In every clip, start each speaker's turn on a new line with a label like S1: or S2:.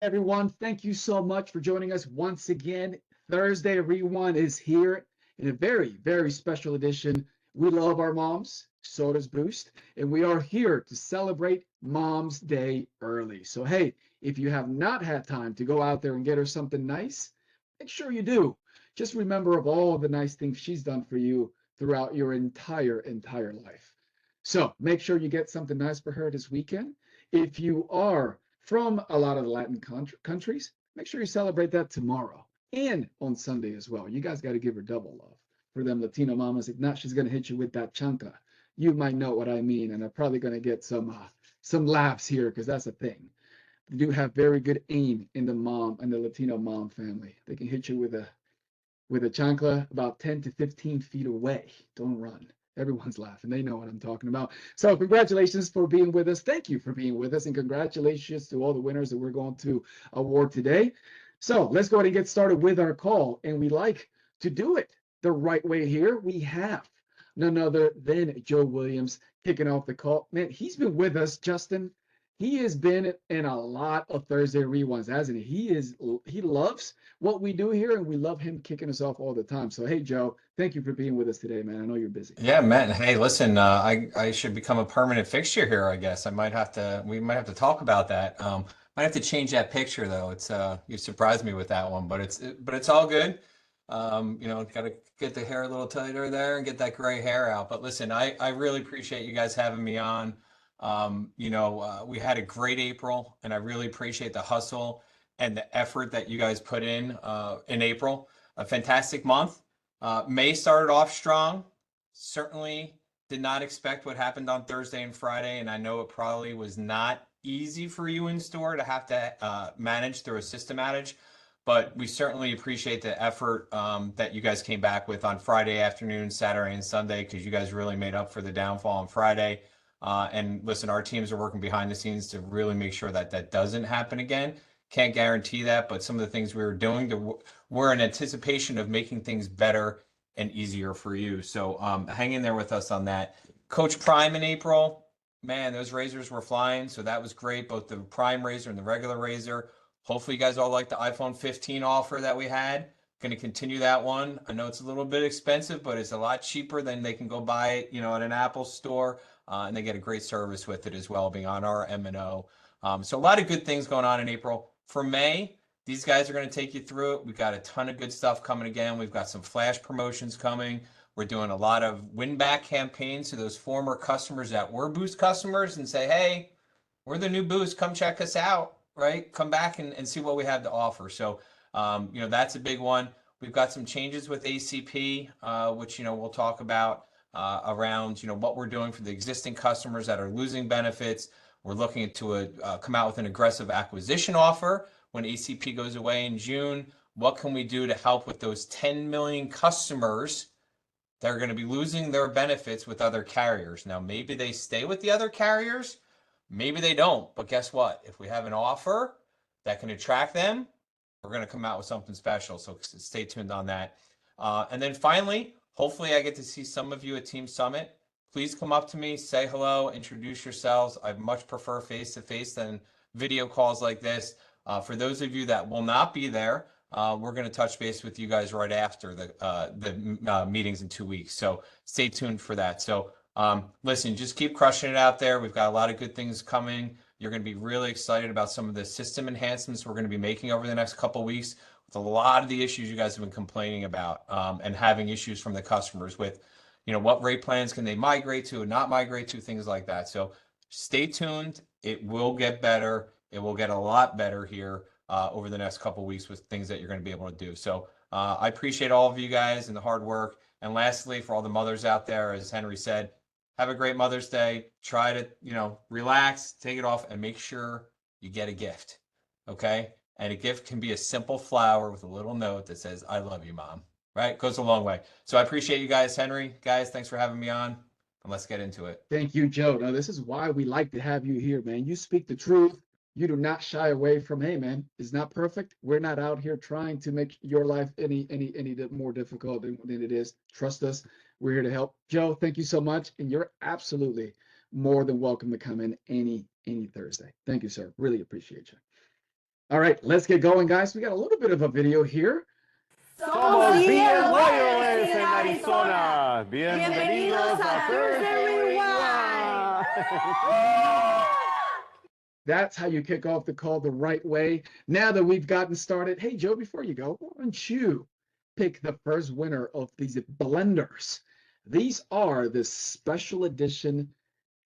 S1: Everyone, thank you so much for joining us once again. Thursday Rewind is here in a very, very special edition. We love our moms, so does Boost, and we are here to celebrate Mom's Day early. So, hey, if you have not had time to go out there and get her something nice, make sure you do. Just remember of all the nice things she's done for you throughout your entire life. So, make sure you get something nice for her this weekend. If you are from a lot of the Latin countries, make sure you celebrate that tomorrow and on Sunday as well. You guys got to give her double love for them Latino mamas. If not, she's going to hit you with that chanca. You might know what I mean, and I'm probably going to get some laughs here because that's a thing. They do have very good aim in the mom and the Latino mom family. They can hit you with a chancla about 10 to 15 feet away. Don't run. Everyone's laughing. They know what I'm talking about. So congratulations for being with us. Thank you for being with us. And congratulations to all the winners that we're going to award today. So let's go ahead and get started with our call. And we like to do it the right way here. We have none other than Joe Williams kicking off the call. Man, he's been with us, Justin. He has been in a lot of Thursday rewinds, hasn't he? He loves what we do here, and we love him kicking us off all the time. So, hey, Joe, thank you for being with us today, man. I know you're busy.
S2: Yeah, Matt. Hey, listen, I should become a permanent fixture here, I guess. We might have to talk about that. Might have to change that picture though. You surprised me with that one, but it's all good. Got to get the hair a little tighter there and get that gray hair out. But listen, I really appreciate you guys having me on. We had a great April, and I really appreciate the hustle and the effort that you guys put in April. A fantastic month. May started off strong. Certainly did not expect what happened on Thursday and Friday, and I know it probably was not easy for you in store to have to manage through a system outage, but we certainly appreciate the effort that you guys came back with on Friday afternoon, Saturday, and Sunday, because you guys really made up for the downfall on Friday. And listen, our teams are working behind the scenes to really make sure that that doesn't happen again. Can't guarantee that, but some of the things we were doing were in anticipation of making things better and easier for you. So hang in there with us on that. Coach Prime in April, man, those razors were flying. So that was great, both the Prime razor and the regular razor. Hopefully you guys all like the iPhone 15 offer that we had. Going to continue that one. I know it's a little bit expensive, but it's a lot cheaper than they can go buy it, at an Apple store. And they get a great service with it as well, being on our M&O. So a lot of good things going on in April. For May, these guys are going to take you through it. We've got a ton of good stuff coming again. We've got some flash promotions coming. We're doing a lot of win back campaigns to those former customers that were Boost customers and say, hey, we're the new Boost. Come check us out, right? Come back and see what we have to offer. So, that's a big one. We've got some changes with ACP, which, we'll talk about around, what we're doing for the existing customers that are losing benefits. We're looking to come out with an aggressive acquisition offer when ACP goes away in June. What can we do to help with those 10 million customers that are going to be losing their benefits with other carriers? Now, maybe they stay with the other carriers, maybe they don't. But guess what? If we have an offer that can attract them, we're going to come out with something special. So stay tuned on that. And then finally, hopefully I get to see some of you at Team Summit. Please come up to me, say hello, introduce yourselves. I much prefer face-to-face than video calls like this. For those of you that will not be there, we're going to touch base with you guys right after the meetings in 2 weeks. So stay tuned for that. So listen, just keep crushing it out there. We've got a lot of good things coming. You're going to be really excited about some of the system enhancements we're going to be making over the next couple of weeks with a lot of the issues you guys have been complaining about and having issues from the customers with, what rate plans can they migrate to and not migrate to, things like that. So stay tuned. It will get better. It will get a lot better here over the next couple of weeks with things that you're going to be able to do. So I appreciate all of you guys and the hard work. And lastly, for all the mothers out there, as Henry said, have a great Mother's Day. Try to, relax, take it off, and make sure you get a gift. Okay? And a gift can be a simple flower with a little note that says, I love you, Mom. Right? Goes a long way. So I appreciate you guys. Henry, guys, thanks for having me on. And let's get into it.
S1: Thank you, Joe. Now, this is why we like to have you here, man. You speak the truth. You do not shy away from, hey, man, it's not perfect. We're not out here trying to make your life any more difficult than it is. Trust us. We're here to help. Joe, thank you so much. And you're absolutely more than welcome to come in any Thursday. Thank you, sir. Really appreciate you. All right, let's get going, guys. We got a little bit of a video here.
S3: Somos bien Wireless en Arizona. Bienvenidos a Thursday Rewind.
S1: That's how you kick off the call the right way. Now that we've gotten started, hey, Joe, before you go, why don't you pick the first winner of these blenders? These are the special edition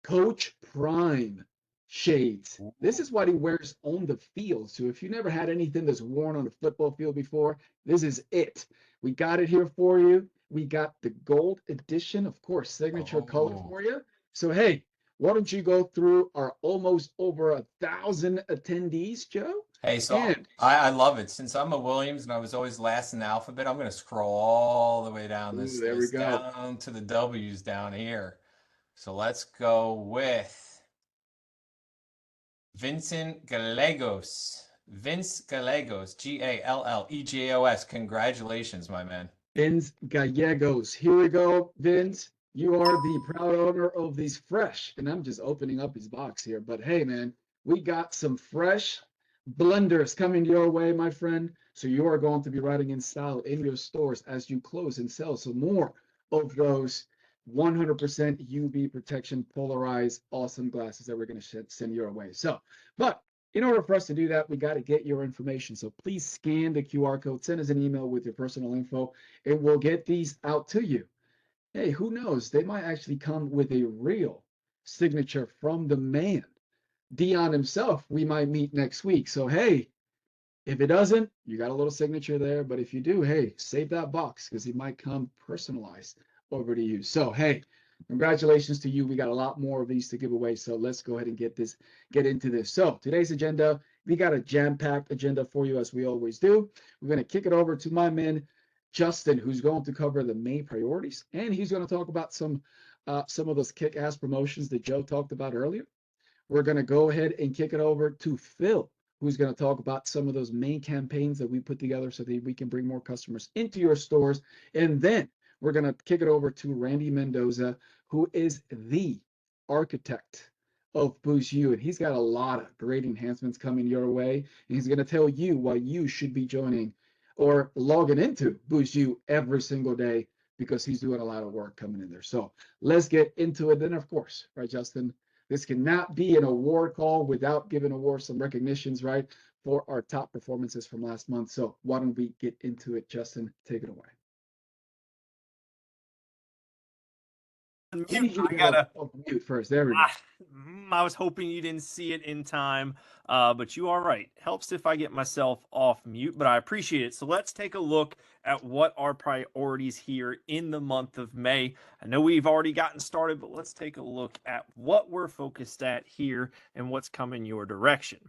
S1: Coach Prime shades. This is what he wears on the field. So if you never had anything that's worn on a football field before, this is it. We got it here for you. We got the gold edition, of course, signature color for you. So, hey, why don't you go through our almost over 1,000 attendees, Joe?
S2: Hey, so
S1: And
S2: I love it. Since I'm a Williams and I was always last in the alphabet, I'm going to scroll all the way down this
S1: there we
S2: list
S1: go.
S2: down to the W's down here. So let's go with Vincent Gallegos. Vince Gallegos, Gallegos. Congratulations, my man.
S1: Vince Gallegos. Here we go, Vince. You are the proud owner of these fresh, and I'm just opening up his box here. But hey, man, we got some fresh blenders coming your way, my friend. So you are going to be riding in style in your stores as you close and sell. So more of those 100% UV protection polarized awesome glasses that we're going to send your way. So, but in order for us to do that, we got to get your information. So please scan the QR code, send us an email with your personal info, and we'll get these out to you. Hey, who knows? They might actually come with a real signature from the man. Dion himself, we might meet next week. So, hey, if it doesn't, you got a little signature there. But if you do, hey, save that box because he might come personalized over to you. So, hey, congratulations to you. We got a lot more of these to give away. So let's go ahead and get into this. So today's agenda, we got a jam-packed agenda for you as we always do. We're going to kick it over to my man, Justin, who's going to cover the main priorities. And he's going to talk about some of those kick-ass promotions that Joe talked about earlier. We're going to go ahead and kick it over to Phil, who's going to talk about some of those main campaigns that we put together so that we can bring more customers into your stores. And then we're going to kick it over to Randy Mendoza, who is the architect of Boost U. And he's got a lot of great enhancements coming your way. And he's going to tell you why you should be joining or logging into Boost U every single day because he's doing a lot of work coming in there. So let's get into it. Then, of course, right, Justin, this cannot be an award call without giving awards some recognitions, right, for our top performances from last month. So why don't we get into it, Justin? Take it away.
S4: I gotta
S1: mute first. There we go.
S4: I was hoping you didn't see it in time, but you are right. Helps if I get myself off mute, but I appreciate it. So let's take a look at what our priorities here in the month of May. I know we've already gotten started, but let's take a look at what we're focused at here and what's coming your direction.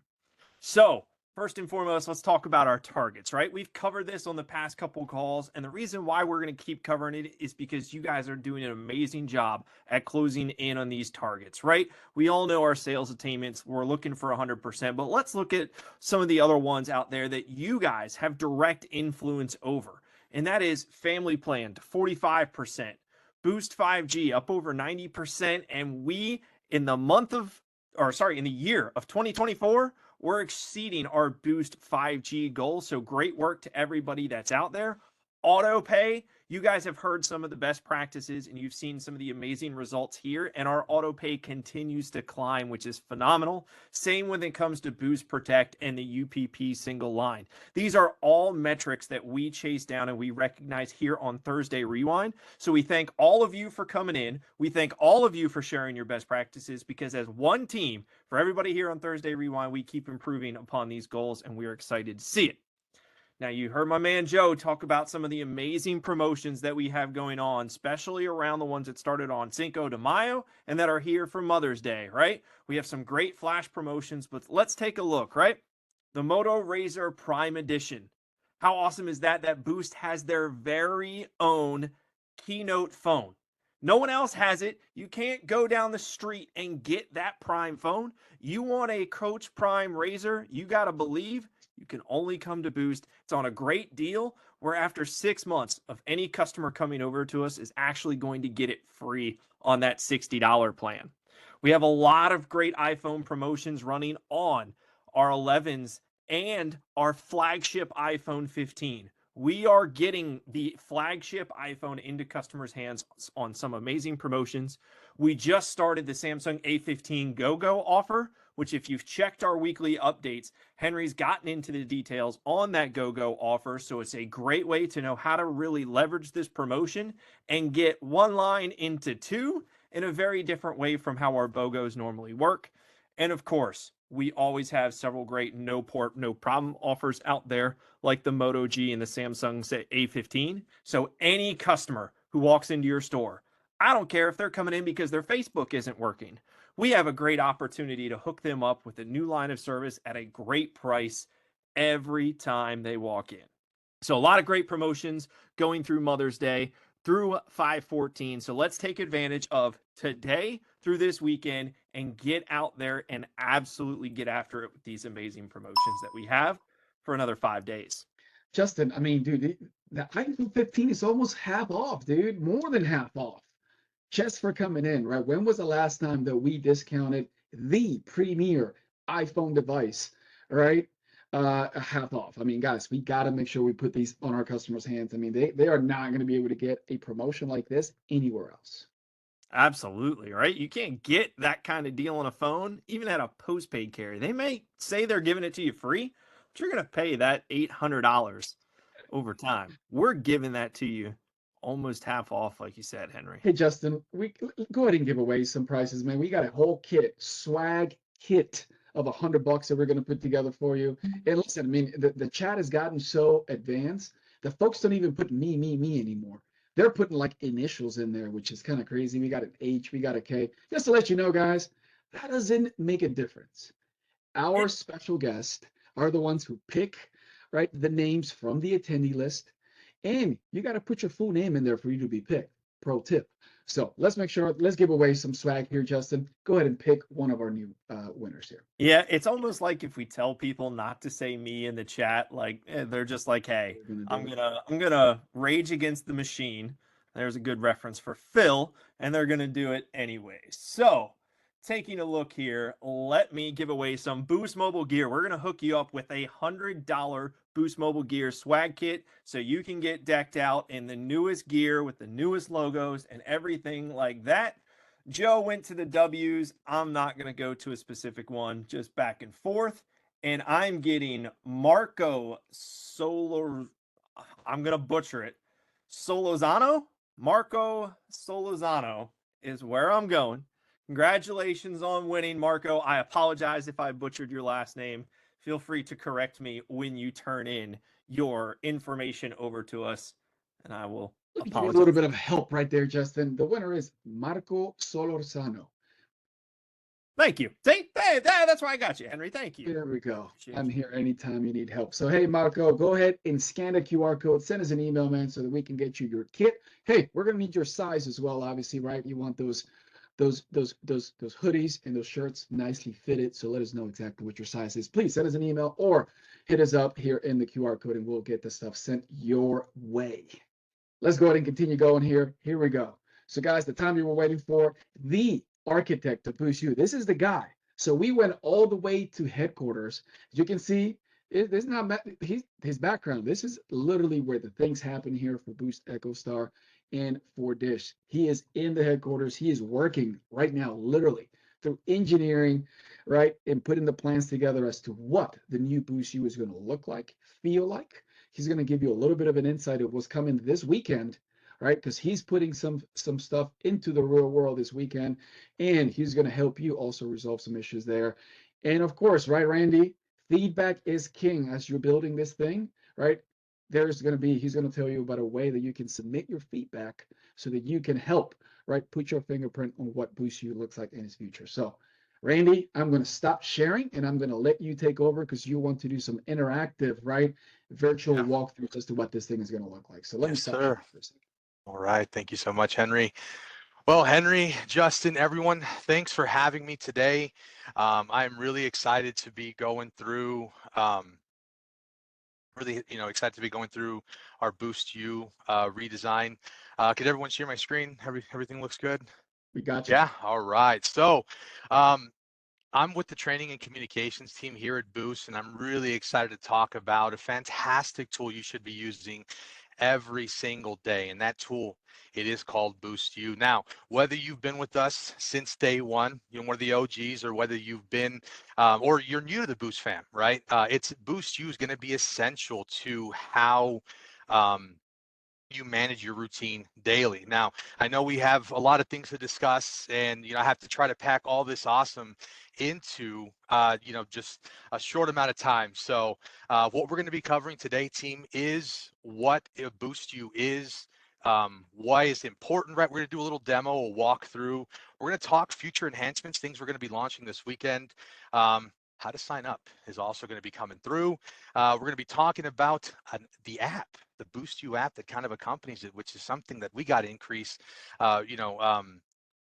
S4: So first and foremost, let's talk about our targets, right? We've covered this on the past couple calls, and the reason why we're going to keep covering it is because you guys are doing an amazing job at closing in on these targets, right? We all know our sales attainments. We're looking for 100%, but let's look at some of the other ones out there that you guys have direct influence over, and that is Family Plan to 45%, Boost 5G up over 90%, and we in the year of 2024, we're exceeding our Boost 5G goal. So great work to everybody that's out there. Auto pay, you guys have heard some of the best practices and you've seen some of the amazing results here, and our auto pay continues to climb, which is phenomenal. Same when it comes to Boost Protect and the UPP single line. These are all metrics that we chase down and we recognize here on Thursday Rewind. So we thank all of you for coming in. We thank all of you for sharing your best practices, because as one team, for everybody here on Thursday Rewind, we keep improving upon these goals and we are excited to see it. Now, you heard my man Joe talk about some of the amazing promotions that we have going on, especially around the ones that started on Cinco de Mayo and that are here for Mother's Day, right? We have some great flash promotions, but let's take a look, right? The Moto Razr Prime Edition. How awesome is that? That Boost has their very own Keynote phone. No one else has it. You can't go down the street and get that Prime phone. You want a Coach Prime Razr, you got to believe you can only come to Boost. It's on a great deal where after 6 months of any customer coming over to us is actually going to get it free on that $60 plan. We have a lot of great iPhone promotions running on our 11s and our flagship iPhone 15. We are getting the flagship iPhone into customers' hands on some amazing promotions. We just started the Samsung A15 GoGo offer, which if you've checked our weekly updates, Henry's gotten into the details on that GoGo offer. So it's a great way to know how to really leverage this promotion and get one line into two in a very different way from how our BOGOs normally work. And of course, we always have several great no port, no problem offers out there, like the Moto G and the Samsung A15. So any customer who walks into your store, I don't care if they're coming in because their Facebook isn't working, we have a great opportunity to hook them up with a new line of service at a great price every time they walk in. So a lot of great promotions going through Mother's Day through 5/14. So let's take advantage of today through this weekend and get out there and absolutely get after it with these amazing promotions that we have for another 5 days.
S1: Justin, I mean, dude, the iPhone 15 is almost half off, dude, more than half off. Just for coming in, right? When was the last time that we discounted the premier iPhone device, right? Half off. I mean, guys, we got to make sure we put these on our customers' hands. I mean, they are not going to be able to get a promotion like this anywhere else.
S4: Absolutely, right? You can't get that kind of deal on a phone, even at a postpaid carrier. They may say they're giving it to you free, but you're going to pay that $800 over time. We're giving that to you almost half off, like you said, Henry.
S1: Hey, Justin, we go ahead and give away some prices, man. We got a whole kit, swag kit of $100 that we're going to put together for you. And listen, I mean, the chat has gotten so advanced that folks don't even put me anymore. They're putting like initials in there, which is kind of crazy. We got an H, we got a K. Just to let you know, guys, that doesn't make a difference. Our special guests are the ones who pick, right, the names from the attendee list. And you got to put your full name in there for you to be picked. Pro tip. So let's make sure, let's give away some swag here, Justin. Go ahead and pick one of our new winners here.
S4: Yeah, it's almost like if we tell people not to say me in the chat, like they're just like, "Hey, I'm gonna rage against the machine." There's a good reference for Phil, and they're gonna do it anyway. So, taking a look here, let me give away some Boost Mobile gear. We're gonna hook you up with a $100 Boost Mobile gear swag kit, so you can get decked out in the newest gear with the newest logos and everything like that. Joe went to the W's. I'm not going to go to a specific one, just back and forth. And I'm getting Marco Solo. I'm going to butcher it. Solozano? Marco Solozano is where I'm going. Congratulations on winning, Marco. I apologize if I butchered your last name. Feel free to correct me when you turn in your information over to us, and I will apologize.
S1: A little bit of help right there, Justin. The winner is Marco Solorzano.
S4: Thank you. See, that's why I got you, Henry. Thank you.
S1: There we go. I'm here anytime you need help. So, hey, Marco, go ahead and scan the QR code. Send us an email, man, so that we can get you your kit. Hey, we're going to need your size as well, obviously, right? You want those hoodies and those shirts nicely fitted. So let us know exactly what your size is. Please send us an email or hit us up here in the QR code and we'll get the stuff sent your way. Let's go ahead and continue going here. Here we go. So guys, the time you were waiting for, the architect of Boost U. This is the guy. So we went all the way to headquarters. As you can see, this is not his background. This is literally where the things happen here for Boost EchoStar and for Dish. He is in the headquarters. He is working right now, literally through engineering, right, and putting the plans together as to what the new Boost U is going to look like, feel like. He's going to give you a little bit of an insight of what's coming this weekend, right? Because he's putting some stuff into the real world this weekend, and he's going to help you also resolve some issues there. And of course, right, Randy, feedback is king as you're building this thing, right? He's going to tell you about a way that you can submit your feedback so that you can help, right, put your fingerprint on what Boost U looks like in its future. So, Randy, I'm going to stop sharing and I'm going to let you take over because you want to do some interactive, right, virtual walkthroughs as to what this thing is going to look like. So let me stop sharing for a second.
S5: All right. Thank you so much, Henry. Well, Henry, Justin, everyone, thanks for having me today. I'm really excited to be going through excited to be going through our Boost U redesign. Could everyone share my screen? Everything looks good?
S1: We got you.
S5: Yeah. All right. So I'm I'm with the training and communications team here at Boost, and I'm really excited to talk about a fantastic tool you should be using every single day. And that tool, it is called Boost U. Now, whether you've been with us since day one, one of the OGs, or whether you've been, or you're new to the Boost fam, right? It's Boost U is going to be essential to how you manage your routine daily. Now, I know we have a lot of things to discuss, and I have to try to pack all this awesome into just a short amount of time. So what we're going to be covering today, team, is what a Boost U is. Why is it important, right? We're going to do a little demo, a walkthrough. We're going to talk future enhancements, things we're going to be launching this weekend. How to sign up is also going to be coming through. We're going to be talking about the app, the Boost U app that kind of accompanies it, which is something that we got to increase,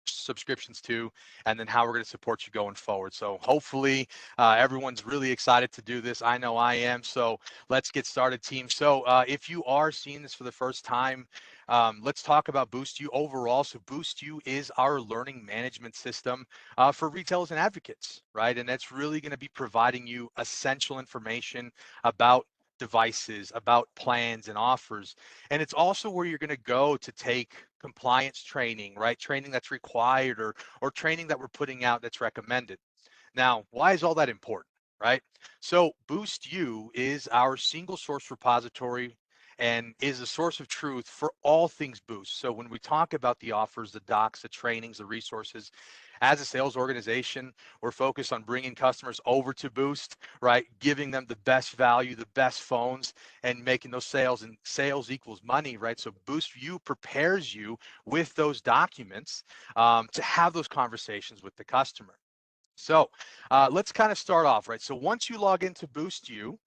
S5: subscriptions to, and then how we're going to support you going forward. So hopefully everyone's really excited to do this. I know I am. So let's get started, team. So if you are seeing this for the first time, let's talk about Boost U overall. So Boost U is our learning management system for retailers and advocates, right? And that's really going to be providing you essential information about devices, about plans and offers. And it's also where you're going to go to take compliance training, right? Training that's required, or training that we're putting out that's recommended. Now, why is all that important, right? So Boost U is our single source repository and is a source of truth for all things Boost. So when we talk about the offers, the docs, the trainings, the resources, as a sales organization, we're focused on bringing customers over to Boost, right? Giving them the best value, the best phones, and making those sales, and sales equals money, right? So Boost U prepares you with those documents to have those conversations with the customer. So let's kind of start off, right? So once you log into Boost U,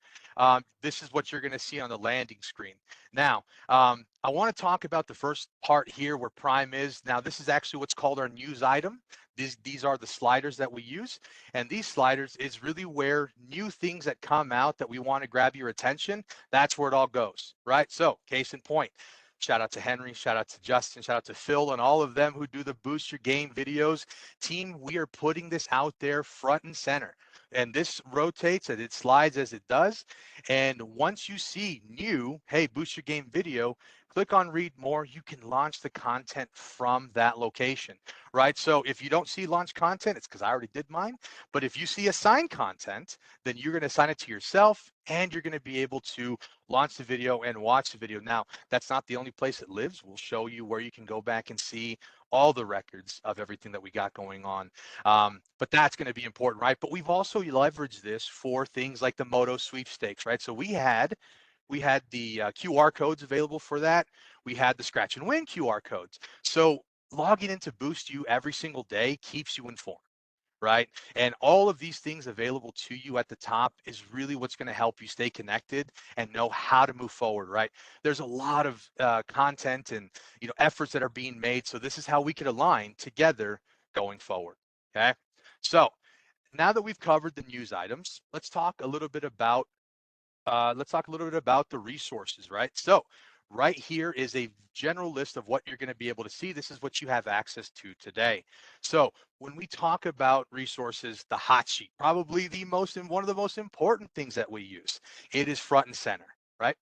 S5: this is what you're going to see on the landing screen. Now, I want to talk about the first part here where Prime is. Now, this is actually what's called our news item. These are the sliders that we use. And these sliders is really where new things that come out that we want to grab your attention, that's where it all goes, right? So case in point. Shout out to Henry, shout out to Justin, shout out to Phil, and all of them who do the Boost Your Game videos. Team, we are putting this out there front and center. And this rotates and it slides as it does. And once you see new, hey, Boost Your Game video, click on read more. You can launch the content from that location, right? So if you don't see launch content, it's because I already did mine. But if you see assigned content, then you're going to assign it to yourself, and you're going to be able to launch the video and watch the video. Now, that's not the only place it lives. We'll show you where you can go back and see all the records of everything that we got going on. But that's going to be important, right? But we've also leveraged this for things like the Moto sweepstakes, right? So we had the QR codes available for that. We had the scratch and win QR codes. So logging into Boost U every single day keeps you informed, right? And all of these things available to you at the top is really what's going to help you stay connected and know how to move forward, right? There's a lot of content and efforts that are being made. So this is how we can align together going forward. Okay. So now that we've covered the news items, let's talk a little bit about the resources, right? So right here is a general list of what you're going to be able to see. This is what you have access to today. So when we talk about resources, the hot sheet, probably one of the most important things that we use, it is front and center, right?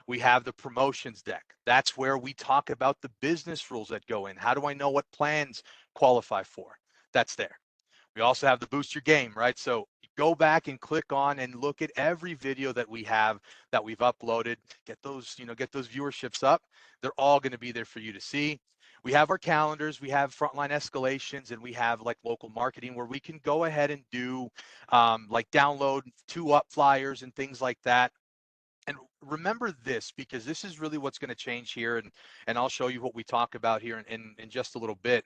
S5: We have the promotions deck. That's where we talk about the business rules that go in. How do I know what plans qualify for? That's there. We also have the Boost Your Game, right? So go back and click on and look at every video that we have that we've uploaded. Get those viewerships up. They're all going to be there for you to see. We have our calendars, we have frontline escalations, and we have like local marketing where we can go ahead and do like download 2-up flyers and things like that. And remember this, because this is really what's going to change here, and I'll show you what we talk about here in just a little bit.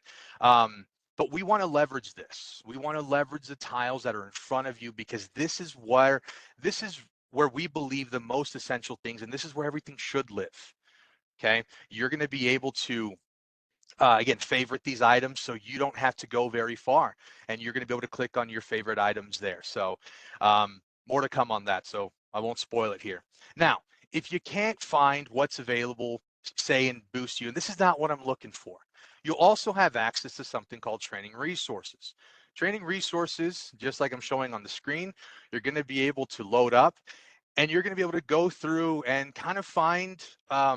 S5: But we want to leverage this. We want to leverage the tiles that are in front of you, because this is where we believe the most essential things, and this is where everything should live. Okay, you're going to be able to again favorite these items, so you don't have to go very far, and you're going to be able to click on your favorite items there. So more to come on that, so I won't spoil it here. Now, if you can't find what's available, say in Boost U, and this is not what I'm looking for, you'll also have access to something called training resources. training resources, just like I'm showing on the screen, you're going to be able to load up, and you're going to be able to go through and kind of find a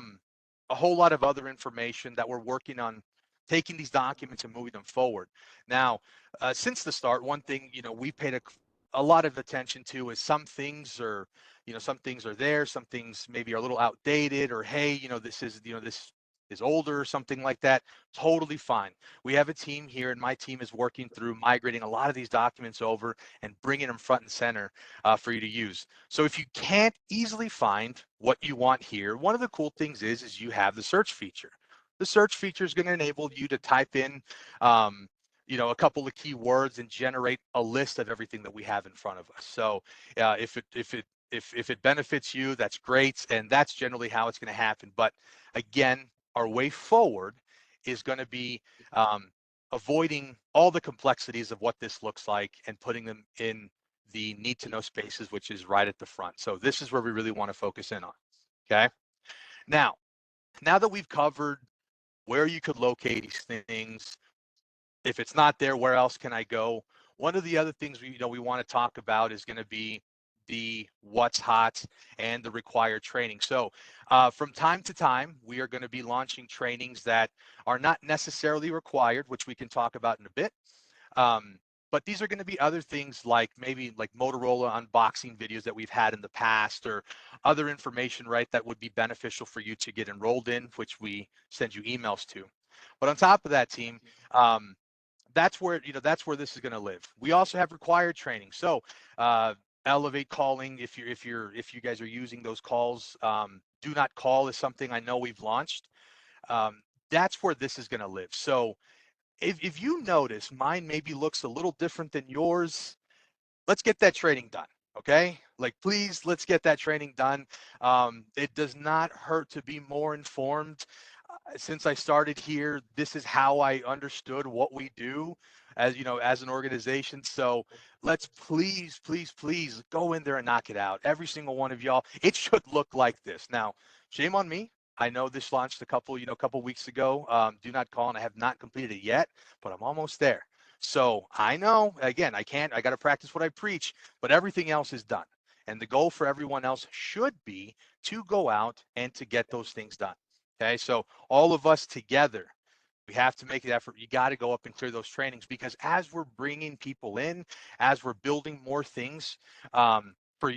S5: whole lot of other information that we're working on taking these documents and moving them forward. Now, since the start, one thing, we paid a lot of attention to is some things are, some things are there, some things maybe are a little outdated, or, hey, this is older or something like that. Totally fine. We have a team here, and my team is working through migrating a lot of these documents over and bringing them front and center for you to use. So if you can't easily find what you want here, one of the cool things is you have the search feature. The search feature is going to enable you to type in a couple of keywords and generate a list of everything that we have in front of us. So if it benefits you, that's great, and that's generally how it's going to happen. But again, our way forward is going to be avoiding all the complexities of what this looks like and putting them in the need to know spaces, which is right at the front. So this is where we really want to focus in on. Okay. Now that we've covered where you could locate these things, if it's not there, where else can I go? One of the other things we want to talk about is going to be the what's hot and the required training. So from time to time, we are going to be launching trainings that are not necessarily required, which we can talk about in a bit. But these are going to be other things like maybe like Motorola unboxing videos that we've had in the past, or other information, right, that would be beneficial for you to get enrolled in, which we send you emails to. But on top of that, team, that's where this is going to live. We also have required training. So Elevate calling, if you guys are using those calls, do not call is something I know we've launched. That's where this is going to live. So if you notice mine maybe looks a little different than yours, let's get that training done. Okay, like, please, let's get that training done. It does not hurt to be more informed. Since I started here, this is how I understood what we do as an organization. So let's please go in there and knock it out. Every single one of y'all. It should look like this. Now, shame on me. I know this launched a couple weeks ago. Do not call, and I have not completed it yet, but I'm almost there. So I know, again, I got to practice what I preach, but everything else is done. And the goal for everyone else should be to go out and to get those things done. Okay, so all of us together, we have to make the effort. You got to go up and clear those trainings, because as we're bringing people in, as we're building more things for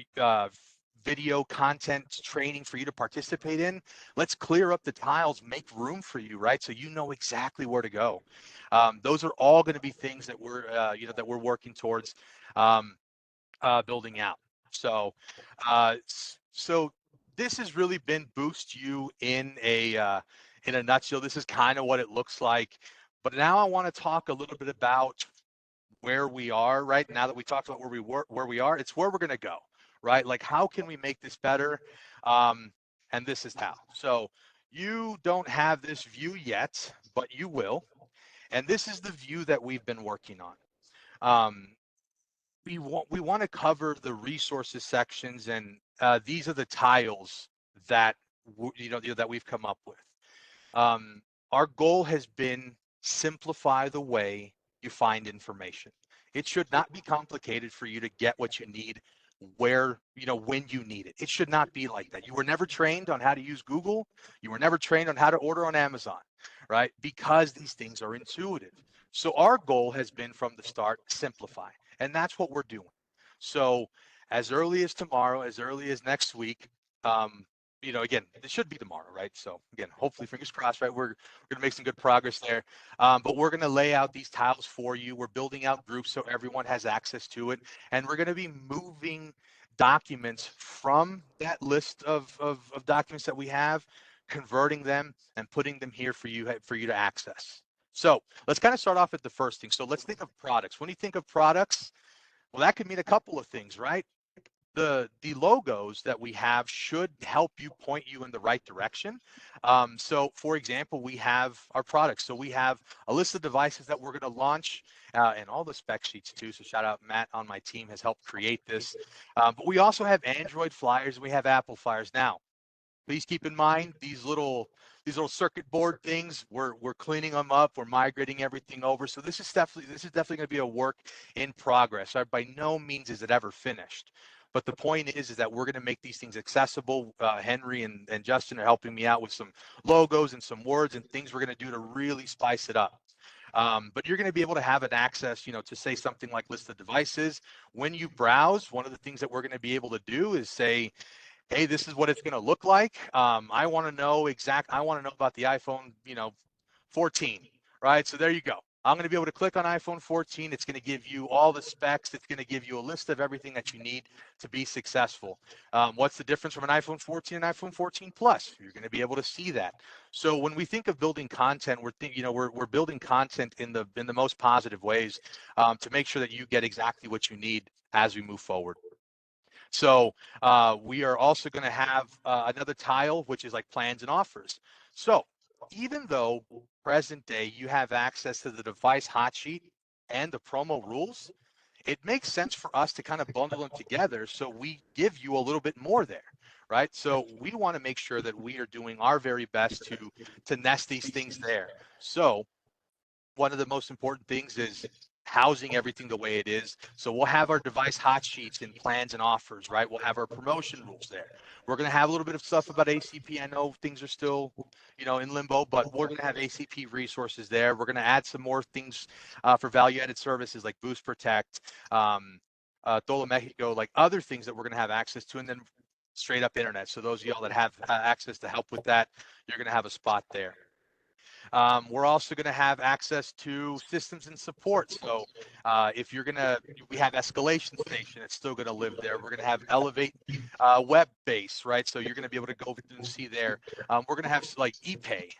S5: video content training for you to participate in, let's clear up the tiles, make room for you, right? So you know exactly where to go. Those are all going to be things that we're working towards building out. So this has really been Boost U in a nutshell. This is kind of what it looks like. But now I want to talk a little bit about where we are right now. That we talked about where we are, it's where we're going to go, right? Like, how can we make this better? And this is how. So you don't have this view yet, but you will. And this is the view that we've been working on. We want to cover the resources sections, and these are the tiles that that we've come up with. Our goal has been simplify the way you find information. It should not be complicated for you to get what you need when you need it. It should not be like that. You were never trained on how to use Google. You were never trained on how to order on Amazon, right? Because these things are intuitive. So our goal has been from the start, simplify. And that's what we're doing. So as early as tomorrow, as early as next week, again, it should be tomorrow, right? So again, hopefully, fingers crossed, right? We're going to make some good progress there. But we're going to lay out these tiles for you. We're building out groups so everyone has access to it. And we're going to be moving documents from that list of documents that we have, converting them and putting them here for you to access. So let's kind of start off at the first thing. So let's think of products. When you think of products, well, that could mean a couple of things, right? The logos that we have should help you point you in the right direction. So for example, we have our products. So we have a list of devices that we're going to launch and all the spec sheets too. So shout out Matt on my team has helped create this. But we also have Android flyers. We have Apple flyers. Now, please keep in mind these little these little circuit board things. We're cleaning them up. We're migrating everything over. So this is definitely going to be a work in progress. Right? By no means is it ever finished. But the point is that we're going to make these things accessible. Henry and Justin are helping me out with some logos and some words and things we're going to do to really spice it up. But you're going to be able to have an access, to say something like list of devices. When you browse, one of the things that we're going to be able to do is say, hey, this is what it's going to look like. I want to know about the iPhone, 14, right? So there you go. I'm going to be able to click on iPhone 14. It's going to give you all the specs. It's going to give you a list of everything that you need to be successful. What's the difference from an iPhone 14 and iPhone 14 Plus? You're going to be able to see that. So when we think of building content, we're building content in the most positive ways to make sure that you get exactly what you need as we move forward. So we are also going to have another tile, which is like plans and offers. So even though present day you have access to the device hot sheet and the promo rules, it makes sense for us to kind of bundle them together so we give you a little bit more there, right? So we want to make sure that we are doing our very best to nest these things there. So one of the most important things is housing everything the way it is. So we'll have our device hot sheets and plans and offers, right? We'll have our promotion rules there. We're going to have a little bit of stuff about ACP. I know things are still, in limbo, but we're going to have ACP resources there. We're going to add some more things for value-added services like Boost Protect, Todo Mexico, like other things that we're going to have access to, and then straight up internet. So those of y'all that have access to help with that, you're going to have a spot there. We're also going to have access to systems and support. So if we have Escalation Station, it's still going to live there. We're going to have Elevate web base, right? So you're going to be able to go and see there. We're going to have like ePay.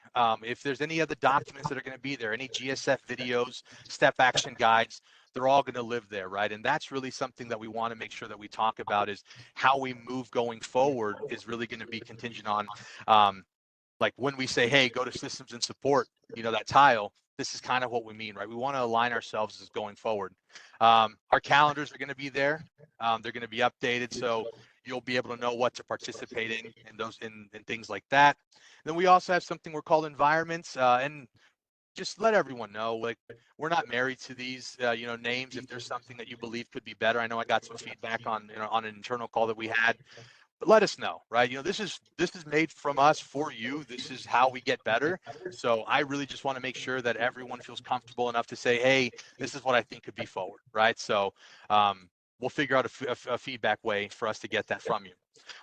S5: If there's any other documents that are going to be there, any GSF videos, step action guides, they're all going to live there, right? And that's really something that we want to make sure that we talk about is how we move going forward is really going to be contingent on like when we say, hey, go to systems and support, that tile, this is kind of what we mean, right? We want to align ourselves as going forward. Our calendars are going to be there. They're going to be updated. So you'll be able to know what to participate in things like that. And then we also have something we're called environments. And just let everyone know, like, we're not married to these, names. If there's something that you believe could be better, I know I got some feedback on an internal call that we had. But let us know, right? This is made from us for you. This is how we get better. So I really just want to make sure that everyone feels comfortable enough to say, hey, this is what I think could be forward, right? So we'll figure out a feedback way for us to get that from you.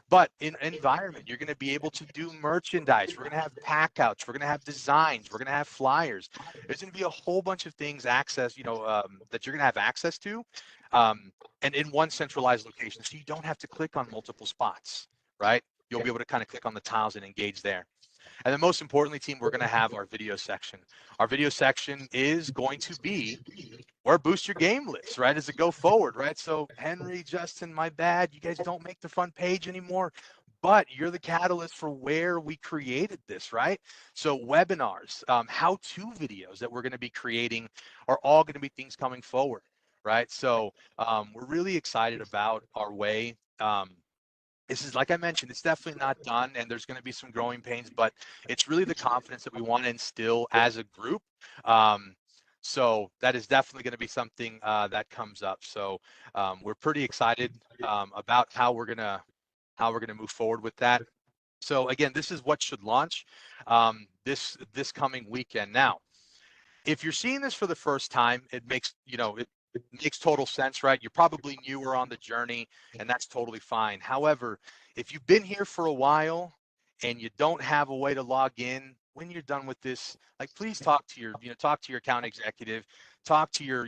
S5: But in environment, you're going to be able to do merchandise. We're going to have pack outs. We're going to have designs. We're going to have flyers. There's going to be a whole bunch of things that you're going to have access to. And in one centralized location, so you don't have to click on multiple spots, right? You'll be able to kind of click on the tiles and engage there. And then most importantly, team, we're going to have our video section. Our video section is going to be where Boost Your Game lives, right, as a go forward, right? So Henry, Justin, my bad, you guys don't make the front page anymore, but you're the catalyst for where we created this, right? So webinars, how-to videos that we're going to be creating are all going to be things coming forward. Right. So we're really excited about our way. This is, like I mentioned, it's definitely not done and there's going to be some growing pains, but it's really the confidence that we want to instill as a group. So that is definitely going to be something that comes up. So we're pretty excited about how we're going to move forward with that. So again, this is what should launch this coming weekend. Now, if you're seeing this for the first time, it makes, it makes total sense, right? You're probably newer on the journey, and that's totally fine. However, if you've been here for a while and you don't have a way to log in, when you're done with this, like, please talk to your account executive, talk to your,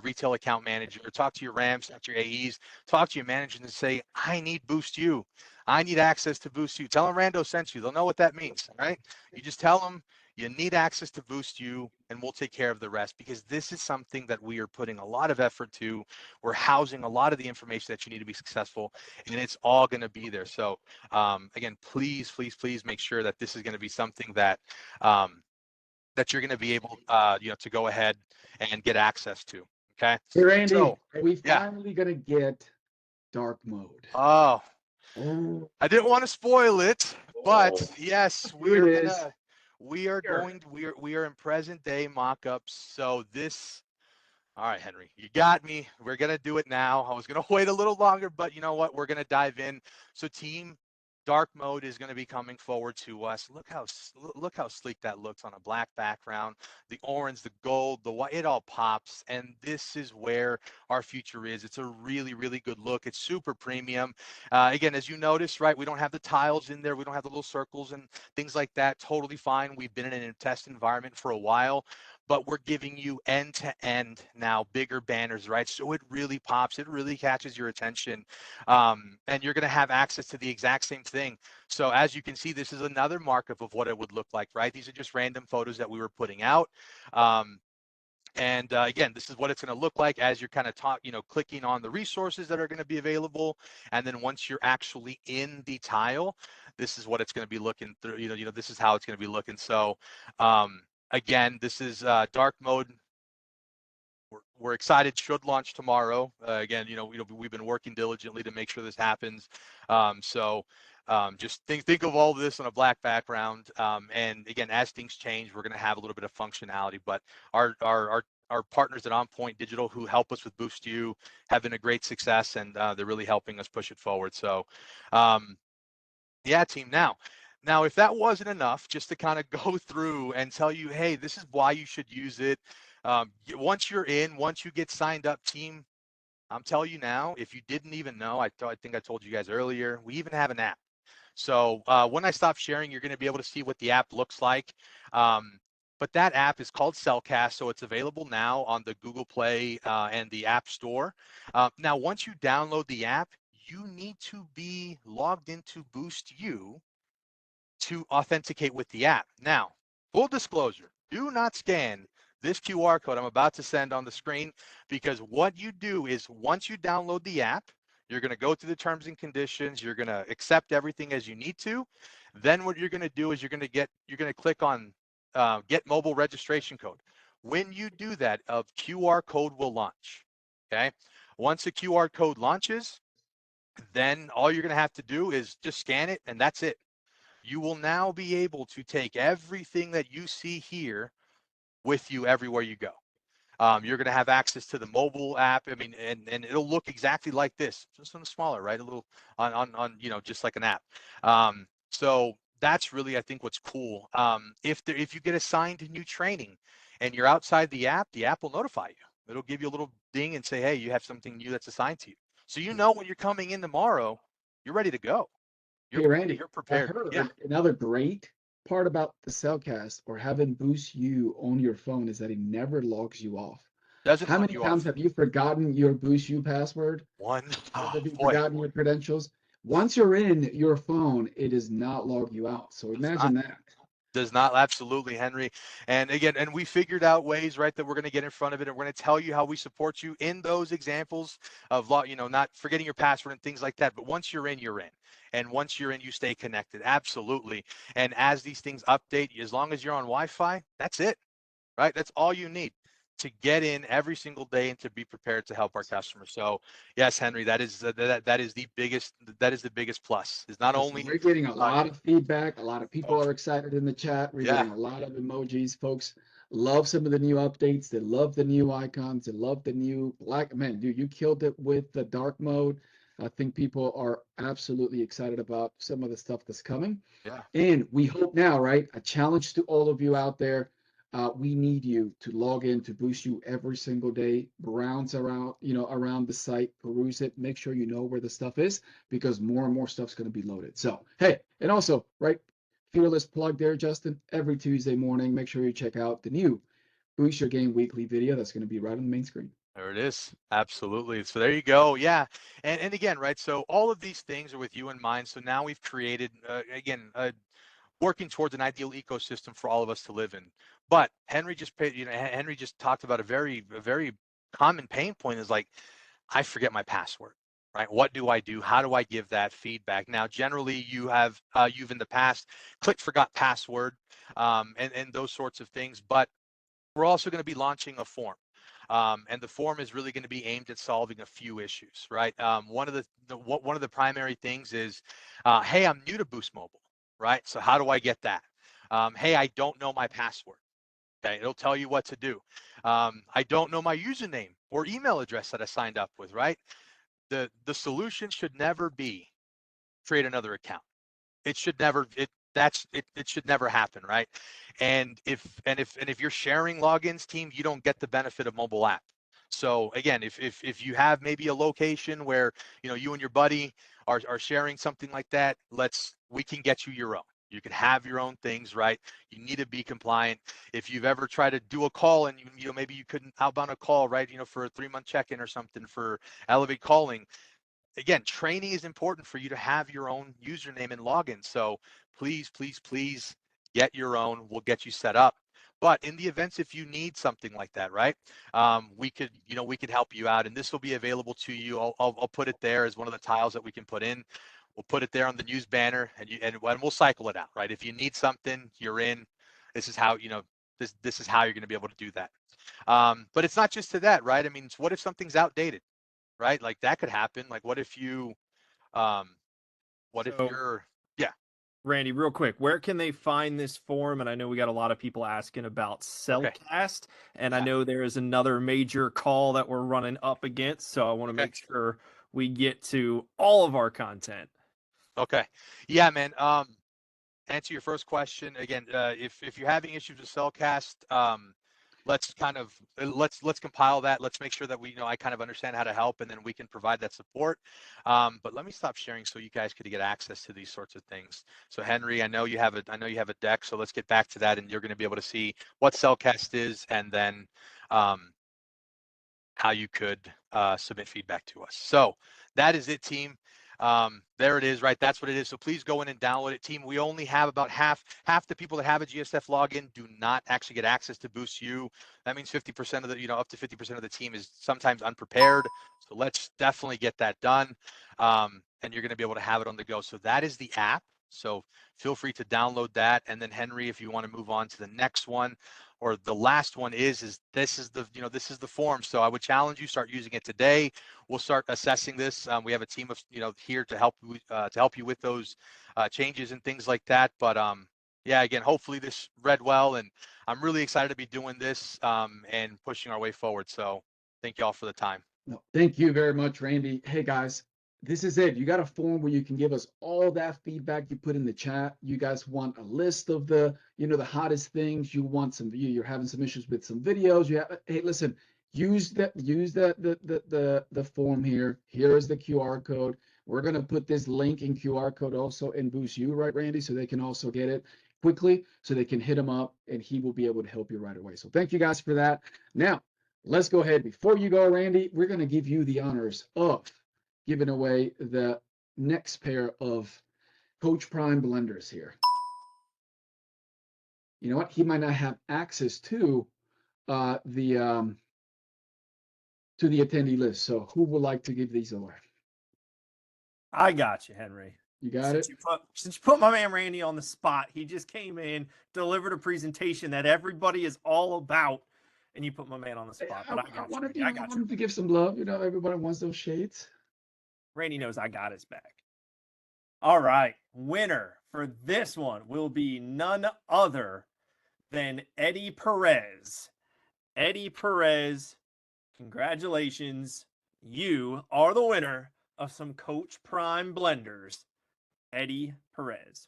S5: retail account manager, talk to your RAMs, talk to your AEs, talk to your manager and say, I need Boost You. I need access to Boost You. Tell them Rando sent you. They'll know what that means, right? You just tell them you need access to Boost You, and we'll take care of the rest, because this is something that we are putting a lot of effort to. We're housing a lot of the information that you need to be successful, and it's all going to be there. So again, please make sure that this is going to be something that that you're going to be able to go ahead and get access to. Okay.
S1: Hey, Randy,
S5: So,
S1: are we
S5: yeah.
S1: finally going to get dark mode?
S5: Oh, I didn't want to spoil it, But yes,
S1: Here it is.
S5: we are
S1: Here.
S5: going to, we are in present day mock-ups. So this, all right, Henry, you got me. We're gonna do it now. I was gonna wait a little longer, but you know what? We're gonna dive in. So team dark mode is going to be coming forward to us. Look how sleek that looks on a black background. The orange, the gold, the white, it all pops. And this is where our future is. It's a really, really good look. It's super premium. Again, as you notice, right, we don't have the tiles in there. We don't have the little circles and things like that. Totally fine. We've been in a test environment for a while, but we're giving you end to end now, bigger banners, right? So it really pops, it really catches your attention. And you're gonna have access to the exact same thing. So as you can see, this is another markup of what it would look like, right? These are just random photos that we were putting out. Again, this is what it's going to look like as you're kind of clicking on the resources that are going to be available. And then once you're actually in the tile, this is what it's going to be looking through. This is how it's going to be looking. So again, this is dark mode. We're excited. Should launch tomorrow. Again, we've been working diligently to make sure this happens. Just think of all of this on a black background. And again, as things change, we're going to have a little bit of functionality. But our partners at On Point Digital, who help us with Boost You, have been a great success, and they're really helping us push it forward. So, yeah, team. Now, if that wasn't enough, just to kind of go through and tell you, hey, this is why you should use it. Once you're in, once you get signed up, team, I'm telling you now, if you didn't even know, I think I told you guys earlier, we even have an app. So when I stop sharing, you're going to be able to see what the app looks like. But that app is called Cellcast, so it's available now on the Google Play and the App Store. Now, once you download the app, you need to be logged into Boost You to authenticate with the app. Now, full disclosure, do not scan this QR code I'm about to send on the screen, because what you do is once you download the app, you're going to go through the terms and conditions. You're going to accept everything as you need to. Then what you're going to do is you're going to click on get mobile registration code. When you do that, a QR code will launch. Okay. Once the QR code launches, then all you're going to have to do is just scan it, and that's it. You will now be able to take everything that you see here with you everywhere you go. You're going to have access to the mobile app. I mean, and it'll look exactly like this, just on a smaller, right? A little on just like an app. So that's really, I think, what's cool. If you get assigned to new training and you're outside the app will notify you. It'll give you a little ding and say, hey, you have something new that's assigned to you. So when you're coming in tomorrow, you're ready to go.
S1: Hey, Randy,
S5: You're
S1: I
S5: prepared.
S1: heard
S5: Yeah.
S1: another great part about the Cellcast or having Boost You on your phone is that it never logs you off.
S5: Doesn't
S1: How
S5: log
S1: many
S5: you
S1: times
S5: off.
S1: have you forgotten your Boost You password?
S5: One.
S1: Or
S5: Oh,
S1: have you
S5: boy.
S1: forgotten your credentials? Once you're in your phone, it does not log you out. So
S5: Does not.
S1: imagine that.
S5: Does not. Absolutely, Henry. And again, we figured out ways, right, that we're going to get in front of it, and we're going to tell you how we support you in those examples of not forgetting your password and things like that. But once you're in, you're in. And once you're in, you stay connected. Absolutely. And as these things update, as long as you're on Wi-Fi, that's it, right? That's all you need to get in every single day and to be prepared to help our customers. So yes, Henry, that is the biggest plus. Is not
S1: Listen,
S5: only
S1: we're getting a lot of feedback. A lot of people
S5: oh,
S1: are excited in the chat. We're
S5: yeah.
S1: getting a lot of emojis. Folks love some of the new updates. They love the new icons. They love the new black. Man, dude, you killed it with the dark mode. I think people are absolutely excited about some of the stuff that's coming.
S5: Yeah.
S1: And we hope now, right? A challenge to all of you out there. We need you to log in to Boost You every single day. Browse around, around the site, peruse it, make sure you know where the stuff is, because more and more stuff's going to be loaded. So, hey, and also, right, fearless plug there, Justin. Every Tuesday morning, make sure you check out the new Boost Your Game weekly video that's going to be right on the main screen.
S5: There it is. Absolutely. So there you go. Yeah. And again, right. So all of these things are with you in mind. So now we've created, working towards an ideal ecosystem for all of us to live in. But Henry just talked about a very common pain point is like, I forget my password, right? What do I do? How do I give that feedback? Now, generally you've in the past clicked forgot password, and those sorts of things, but we're also going to be launching a form. And the form is really going to be aimed at solving a few issues, right? One of the primary things is, hey, I'm new to Boost Mobile. right? So how do I get that? Hey, I don't know my password. Okay, it'll tell you what to do. I don't know my username or email address that I signed up with, right? The solution should never be create another account. It should never it should never happen, right? And if you're sharing logins, team, you don't get the benefit of mobile app. So again, if you have maybe a location where you and your buddy are sharing something like that, we can get you your own. You can have your own things, right? You need to be compliant. If you've ever tried to do a call and maybe you couldn't outbound a call, right? For a 3-month check-in or something for Elevate Calling. Again, training is important for you to have your own username and login. So please, please, please get your own. We'll get you set up. But in the events, if you need something like that, right, we could help you out, and this will be available to you. I'll put it there as one of the tiles that we can put in. We'll put it there on the news banner, and we'll cycle it out, right? If you need something, you're in. This is how this is how you're going to be able to do that. But it's not just to that, right? I mean, what if something's outdated? Right? Like that could happen. Like what if you're yeah.
S4: Randy, real quick, where can they find this form? And I know we got a lot of people asking about Cellcast, and I know there is another major call that we're running up against, so I want to make sure we get to all of our content.
S5: Okay. Yeah, man. Answer your first question again. If you're having issues with Cellcast, let's compile that. Let's make sure that I kind of understand how to help, and then we can provide that support. But let me stop sharing so you guys could get access to these sorts of things. So Henry, I know you have a deck, so let's get back to that, and you're going to be able to see what Cellcast is, and then how you could submit feedback to us. So that is it, team. There it is, right? That's what it is. So please go in and download it, team. We only have about half the people that have a GSF login do not actually get access to Boost U. That means 50% of the, up to 50% of the team is sometimes unprepared. So let's definitely get that done. And you're going to be able to have it on the go. So that is the app. So feel free to download that. And then Henry, if you want to move on to the next one, or the last one is this is the form. So I would challenge you, start using it today. We'll start assessing this. We have a team of here to help you with those changes and things like that. But yeah, again, hopefully this read well, and I'm really excited to be doing this and pushing our way forward. So thank you all for the time.
S1: No, thank you very much, Randy. Hey guys, this is it. You got a form where you can give us all that feedback you put in the chat. You guys want a list of the hottest things. You want you're having some issues with some videos. Hey, listen, use the form here. Here is the QR code. We're going to put this link and QR code also in Boost U, right, Randy? So they can also get it quickly, so they can hit him up and he will be able to help you right away. So thank you guys for that. Now, let's go ahead. Before you go, Randy, we're going to give you the honors of giving away the next pair of Coach Prime blenders here. You know what? He might not have access to the attendee list. So who would like to give these away?
S4: I got you, Henry.
S1: You got it?
S4: Since you put my man Randy on the spot, he just came in, delivered a presentation that everybody is all about, and you put my man on the spot. But I got you. I got you.
S1: To give some love. Everybody wants those shades.
S4: Randy knows I got his back. All right. Winner for this one will be none other than Eddie Perez. Eddie Perez, congratulations. You are the winner of some Coach Prime blenders. Eddie Perez.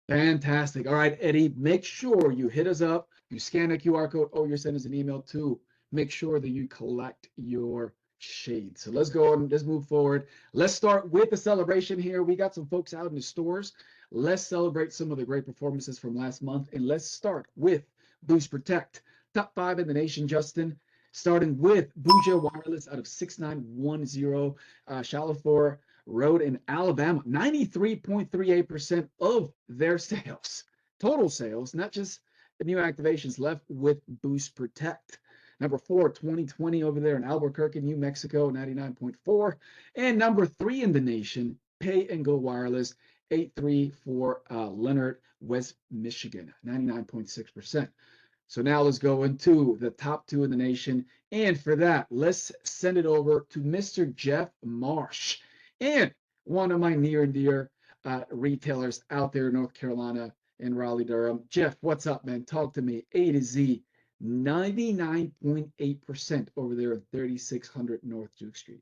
S1: Fantastic. All right, Eddie, make sure you hit us up. You scan the QR code, or you send us an email to make sure that you collect your shades. So let's go and let's move forward. Let's start with the celebration here. We got some folks out in the stores. Let's celebrate some of the great performances from last month, and let's start with Boost Protect. Top 5 in the nation, Justin. Starting with Buja Wireless out of 6910 Shalafore Road in Alabama. 93.38% of their sales, total sales, not just the new activations, left with Boost Protect. Number 4, 2020 over there in Albuquerque, New Mexico, 99.4. And number 3 in the nation, Pay and Go Wireless, 834 Leonard, West Michigan, 99.6%. So now let's go into the top 2 in the nation. And for that, let's send it over to Mr. Jeff Marsh. And one of my near and dear retailers out there in North Carolina and Raleigh, Durham. Jeff, what's up, man? Talk to me. A to Z, 99.8% over there at 3600 North Duke Street.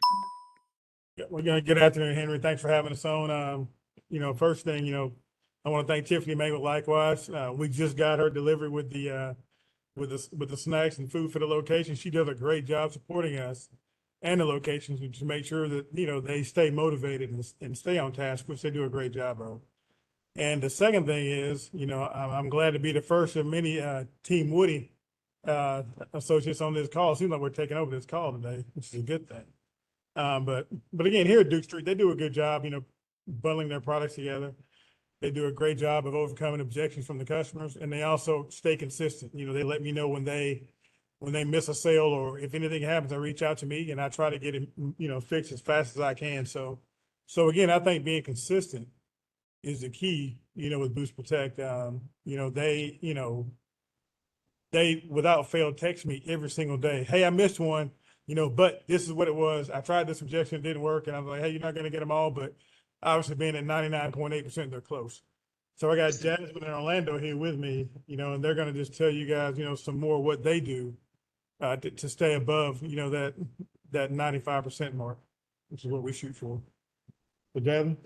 S6: Yeah, well, good afternoon, Henry. Thanks for having us on. First thing, I want to thank Tiffany May likewise. We just got her delivery with the snacks and food for the location. She does a great job supporting us and the locations to make sure that, they stay motivated and stay on task, which they do a great job of. And the second thing is, I'm glad to be the first of many Team Woody associates on this call. It seems like we're taking over this call today, which is a good thing. But again, here at Duke Street, they do a good job, bundling their products together. They do a great job of overcoming objections from the customers, and they also stay consistent. They let me know when they miss a sale, or if anything happens, they reach out to me and I try to get it, fixed as fast as I can. So again, I think being consistent is the key, with Boost Protect. They without fail text me every single day. Hey, I missed one. But this is what it was. I tried this objection, it didn't work. And I was like, hey, you're not going to get them all. But obviously being at 99.8%, they're close. So I got Jasmine and Orlando here with me, and they're going to just tell you guys, some more what they do to stay above, that 95% mark, which is what we shoot for. So Jasmine?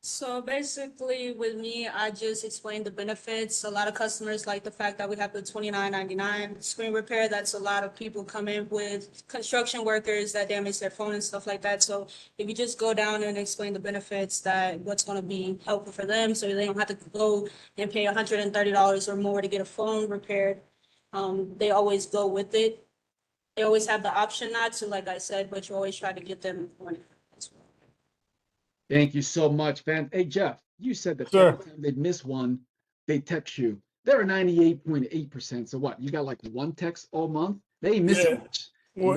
S7: So basically with me, I just explained the benefits. A lot of customers like the fact that we have the $29.99 screen repair. That's a lot of people come in with construction workers that damage their phone and stuff like that. So if you just go down and explain the benefits, that what's going to be helpful for them, so they don't have to go and pay $130 or more to get a phone repaired. They always go with it. They always have the option not to, like I said, but you always try to get them money as well.
S1: Thank you so much, fan. Hey, Jeff, you said that
S6: Sure.
S1: every time they miss one, they text you. They're 98.8%. So what? You got like one text all month? They ain't missing
S6: Yeah.
S1: much.
S6: Well,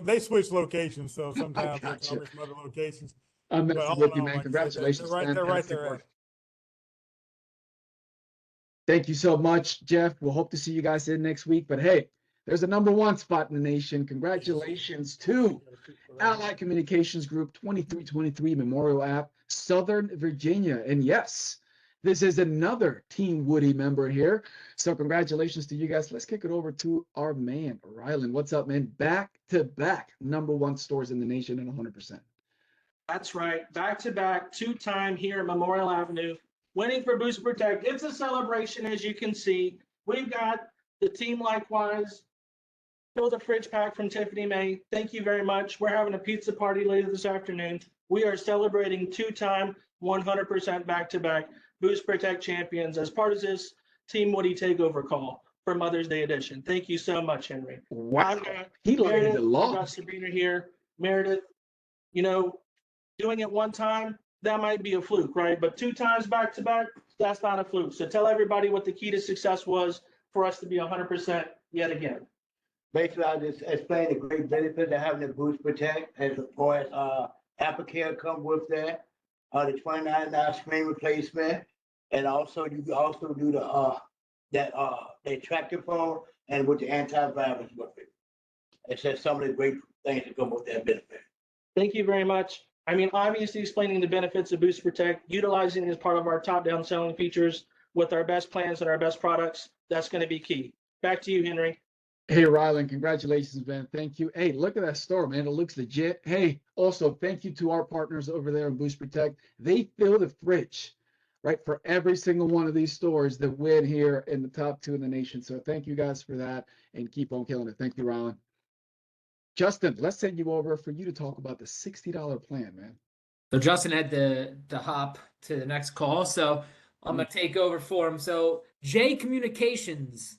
S6: they switch locations, so sometimes they'll
S1: gotcha.
S6: come from other locations.
S1: I'm
S6: But
S1: messing
S6: all
S1: with
S6: in
S1: you,
S6: all,
S1: man.
S6: like I said,
S1: Congratulations.
S6: they're right
S1: Fantastic
S6: there.
S1: work. Thank you so much, Jeff. We'll hope to see you guys in next week. But hey, there's a number one spot in the nation. Congratulations to Allied Communications Group 2323 Memorial App, Southern Virginia. And yes, this is another Team Woody member here. So congratulations to you guys. Let's kick it over to our man, Rylan. What's up, man? Back to back number one stores in the nation and 100%.
S8: That's right. Back to back, two-time here at Memorial Avenue, winning for Boost Protect. It's a celebration, as you can see. We've got the team likewise. Fill the fridge pack from Tiffany May. Thank you very much. We're having a pizza party later this afternoon. We are celebrating two-time 100% back-to-back Boost Protect champions as part of this Team Woody takeover call for Mother's Day edition. Thank you so much, Henry.
S1: Wow.
S8: I've got
S1: He laid
S8: Meredith,
S1: the
S8: I've
S1: law.
S8: got Sabrina here. Meredith, doing it one time, that might be a fluke, right? But two times back-to-back, that's not a fluke. So tell everybody what the key to success was for us to be 100% yet again.
S9: Basically, I just explained the great benefit of having the Boost Protect, as far as AppleCare come with that, the $29 screen replacement, and also you can also do the track your phone and with the antivirus with it. It's just some of the great things that come with that benefit.
S8: Thank you very much. I mean, obviously explaining the benefits of Boost Protect, utilizing it as part of our top-down selling features with our best plans and our best products, that's going to be key. Back to you, Henry.
S1: Hey, Rylan, congratulations, man. Thank you. Hey, look at that store, man. It looks legit. Hey, also, thank you to our partners over there in Boost Protect. They fill the fridge, right, for every single one of these stores that win here in the top two in the nation. So thank you guys for that, and keep on killing it. Thank you, Rylan. Justin, let's send you over for you to talk about the $60 plan, man.
S10: So Justin had to hop to the next call, so I'm gonna take over for him. So J Communications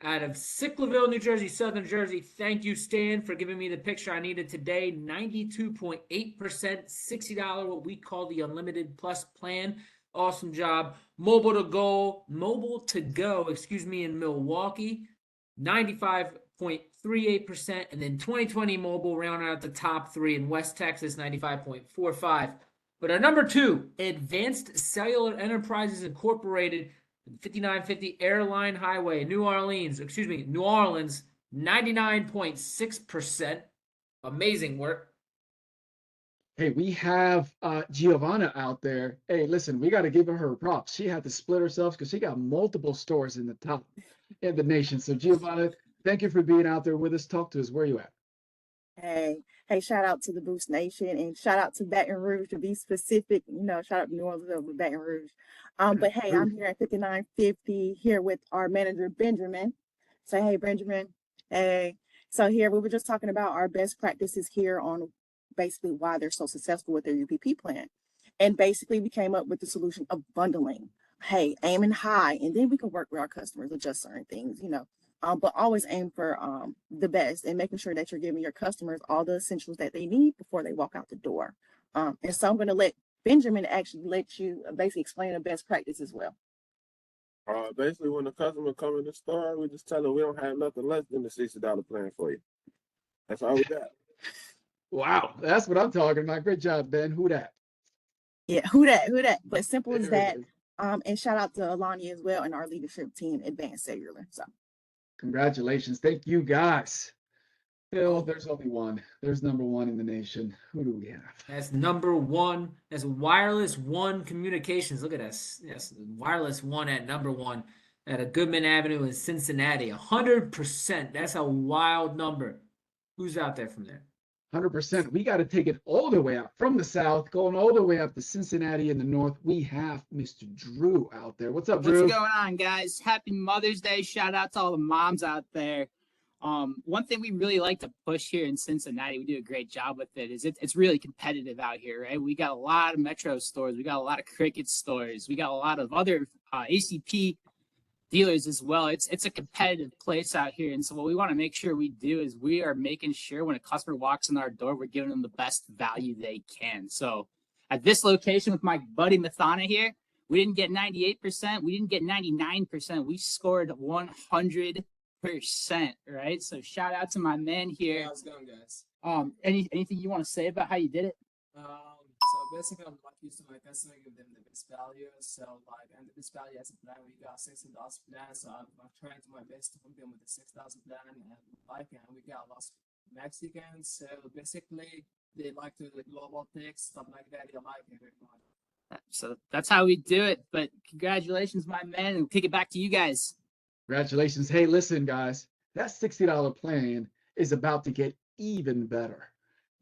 S10: out of Sicklerville, New Jersey, Southern Jersey. Thank you, Stan, for giving me the picture I needed today. 92.8%, $60, what we call the Unlimited Plus plan. Awesome job. Mobile to go, in Milwaukee, 95.38%, and then 2020 mobile rounding out the top three in West Texas, 95.45%. But our number two, Advanced Cellular Enterprises Incorporated, 5950 Airline Highway, New Orleans, 99.6%. Amazing work.
S1: Hey, we have Giovanna out there. Hey, listen, we got to give her props. She had to split herself because she got multiple stores in the top in the nation. So Giovanna, thank you for being out there with us. Talk to us. Where you at?
S11: Hey, shout out to the Boost Nation and shout out to Baton Rouge to be specific. Shout out to New Orleans with Baton Rouge. But hey, I'm here at 5950 here with our manager, Benjamin. Say, hey, Benjamin. Hey. So here we were just talking about our best practices here on basically why they're so successful with their UPP plan. And basically we came up with the solution of bundling. Hey, aiming high, and then we can work with our customers, adjust certain things, but always aim for the best and making sure that you're giving your customers all the essentials that they need before they walk out the door. And so I'm going to let Benjamin actually let you basically explain the best practice as well.
S3: Basically, when the customer come in the store, we just tell them we don't have nothing less than the $60 plan for you. That's all we got.
S1: Wow, that's what I'm talking about. Great job, Ben. Who that?
S11: Yeah, who that? But simple as
S1: There
S11: that.
S1: it is.
S11: And shout out to Alani as well and our leadership team, Advanced Cellular. So
S1: Congratulations. Thank you, guys. Phil, there's only one. There's number one in the nation. Who do we have?
S10: That's number one. That's Wireless One Communications. Look at us. Yes, Wireless One at number one at a Goodman Avenue in Cincinnati. 100%. That's a wild number. Who's out there from there?
S1: 100%. We got to take it all the way up from the south, going all the way up to Cincinnati in the north. We have Mr. Drew out there. What's up, Drew?
S12: What's going on, guys? Happy Mother's Day. Shout out to all the moms out there. One thing we really like to push here in Cincinnati, we do a great job with it, is it's really competitive out here, right? We got a lot of Metro stores. We got a lot of Cricket stores. We got a lot of other ACP dealers as well. It's a competitive place out here. And so what we want to make sure we do is we are making sure when a customer walks in our door, we're giving them the best value they can. So at this location with my buddy Mathana here, we didn't get 98%. We didn't get 99%. We scored 100%, right? So shout out to my man here.
S13: How's it going, guys?
S12: Anything you want to say about how you did it?
S13: So basically, I'm like used to my customer, give them the best value. So and the best value as a plan, we got $60 plan. So I'm trying to my best to hook them with the $6,000 plan, and we got lots of Mexicans. So basically, they like to the global things, stuff like that. They like it very much.
S12: So that's how we do it. But congratulations, my man, and kick it back to you guys.
S1: Congratulations. Hey, listen, guys, that $60 plan is about to get even better.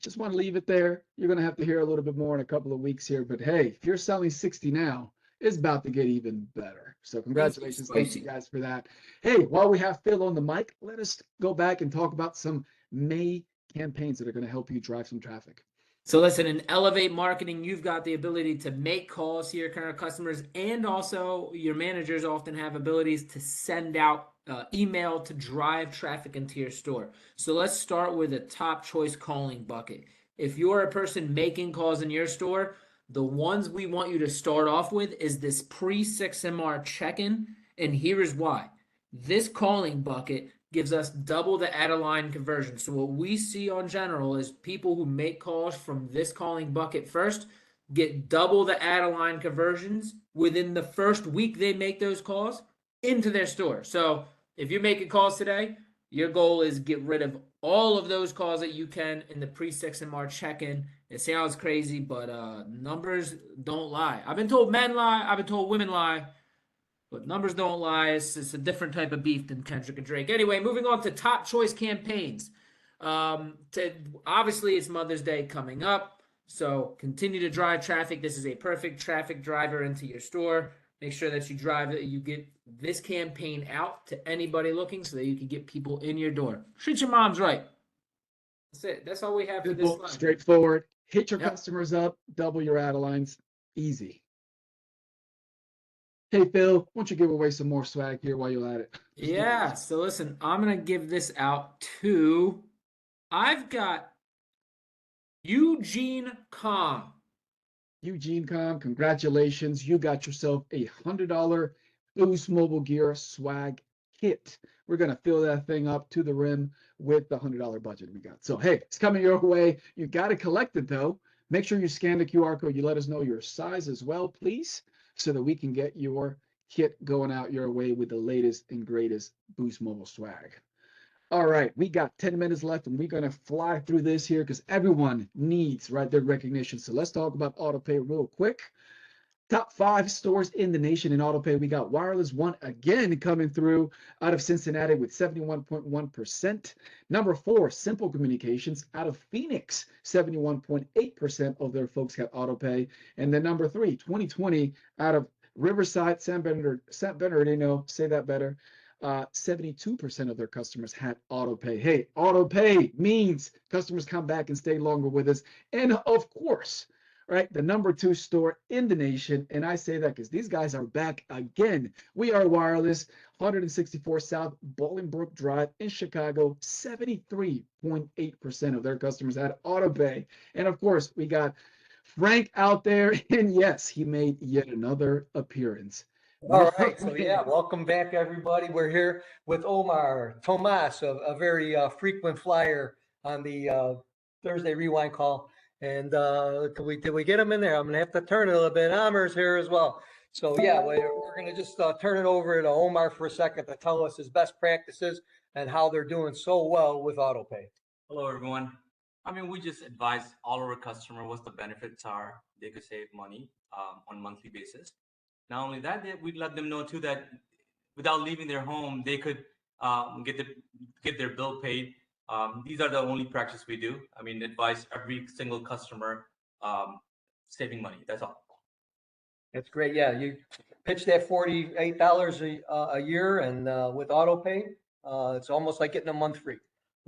S1: Just want to leave it there. You're going to have to hear a little bit more in a couple of weeks here. But hey, if you're selling 60 now, it's about to get even better. So congratulations. Thank you guys for that. Hey, while we have Phil on the mic, let us go back and talk about some May campaigns that are going to help you drive some traffic.
S10: So listen, in Elevate Marketing, you've got the ability to make calls to your current customers, and also your managers often have abilities to send out email to drive traffic into your store. So let's start with a top choice calling bucket. If you're a person making calls in your store, the ones we want you to start off with is this pre-6MR check-in, and here is why. This calling bucket gives us double the add-a-line conversion. So what we see on general is people who make calls from this calling bucket first get double the add-a-line conversions within the first week they make those calls into their store. So if you're making calls today, your goal is get rid of all of those calls that you can in the pre-6MR check-in. It sounds crazy, but numbers don't lie. I've been told men lie. I've been told women lie. But numbers don't lie. It's a different type of beef than Kendrick and Drake. Anyway, moving on to top choice campaigns. Obviously, it's Mother's Day coming up. So continue to drive traffic. This is a perfect traffic driver into your store. Make sure that you get this campaign out to anybody looking so that you can get people in your door. Treat your moms right. That's it. That's all we have for this slide.
S1: Straightforward. Hit your customers up, double your add-a-lines. Easy. Hey, Phil, why don't you give away some more swag here while you're at it?
S10: Yeah, so listen, I'm going to give this out to, I've got Eugene Com.
S1: Eugene Com, congratulations. You got yourself a $100 Boost Mobile Gear swag kit. We're going to fill that thing up to the rim with the $100 budget we got. So, hey, it's coming your way. You got to collect it, though. Make sure you scan the QR code. You let us know your size as well, please, so that we can get your kit going out your way with the latest and greatest Boost Mobile swag. All right, we got 10 minutes left and we're going to fly through this here because everyone needs, right, their recognition. So let's talk about AutoPay real quick. Top 5 stores in the nation in AutoPay. We got Wireless One again coming through out of Cincinnati with 71.1%. Number 4, Simple Communications out of Phoenix, 71.8% of their folks have AutoPay. And then number 3, 2020 out of Riverside, San Bernardino, say that better. 72% of their customers had AutoPay. Hey, AutoPay means customers come back and stay longer with us. And of course, right, the number 2 store in the nation. And I say that because these guys are back again. We Are Wireless, 164 South Bolingbrook Drive in Chicago. 73.8% of their customers had AutoPay. And of course, we got Frank out there. And yes, he made yet another appearance.
S14: All right, so yeah, welcome back, everybody. We're here with Omar Tomas, a very frequent flyer on the Thursday Rewind call. And did we get him in there? I'm gonna have to turn it a little bit. Amar's here as well. So yeah, we're gonna just turn it over to Omar for a second to tell us his best practices and how they're doing so well with AutoPay.
S15: Hello, everyone. I mean, we just advise all our customers what the benefits are. They could save money on a monthly basis. Not only that, we'd let them know too that without leaving their home, they could get their bill paid. These are the only practice we do. I mean, advise every single customer saving money. That's all.
S14: That's great. Yeah, you pitched that $48 a year, and with AutoPay, it's almost like getting a month free.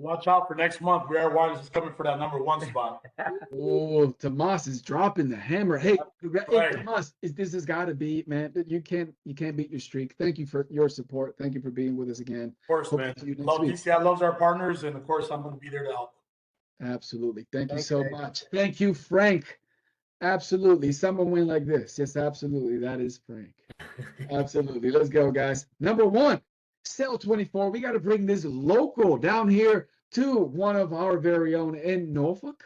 S16: Watch out for next month. We Are Wireless is coming for that number 1 spot.
S1: Oh, Tomas is dropping the hammer. Hey,
S16: Right.
S1: Tomas, this has got to be, man. You can't beat your streak. Thank you for your support. Thank you for being with us again.
S16: Of course,
S1: Hope
S16: man.
S1: to see you next
S16: Love
S1: week.
S16: DCI loves our partners, and of course, I'm going to be there to help.
S1: Absolutely. Thank you
S14: Thanks,
S1: so
S14: Dave.
S1: much. Thank you, Frank. Absolutely. Someone win like this. Yes, absolutely. That is Frank. Absolutely. Let's go, guys. Number 1, Cell 24. We got to bring this local down here to one of our very own in Norfolk,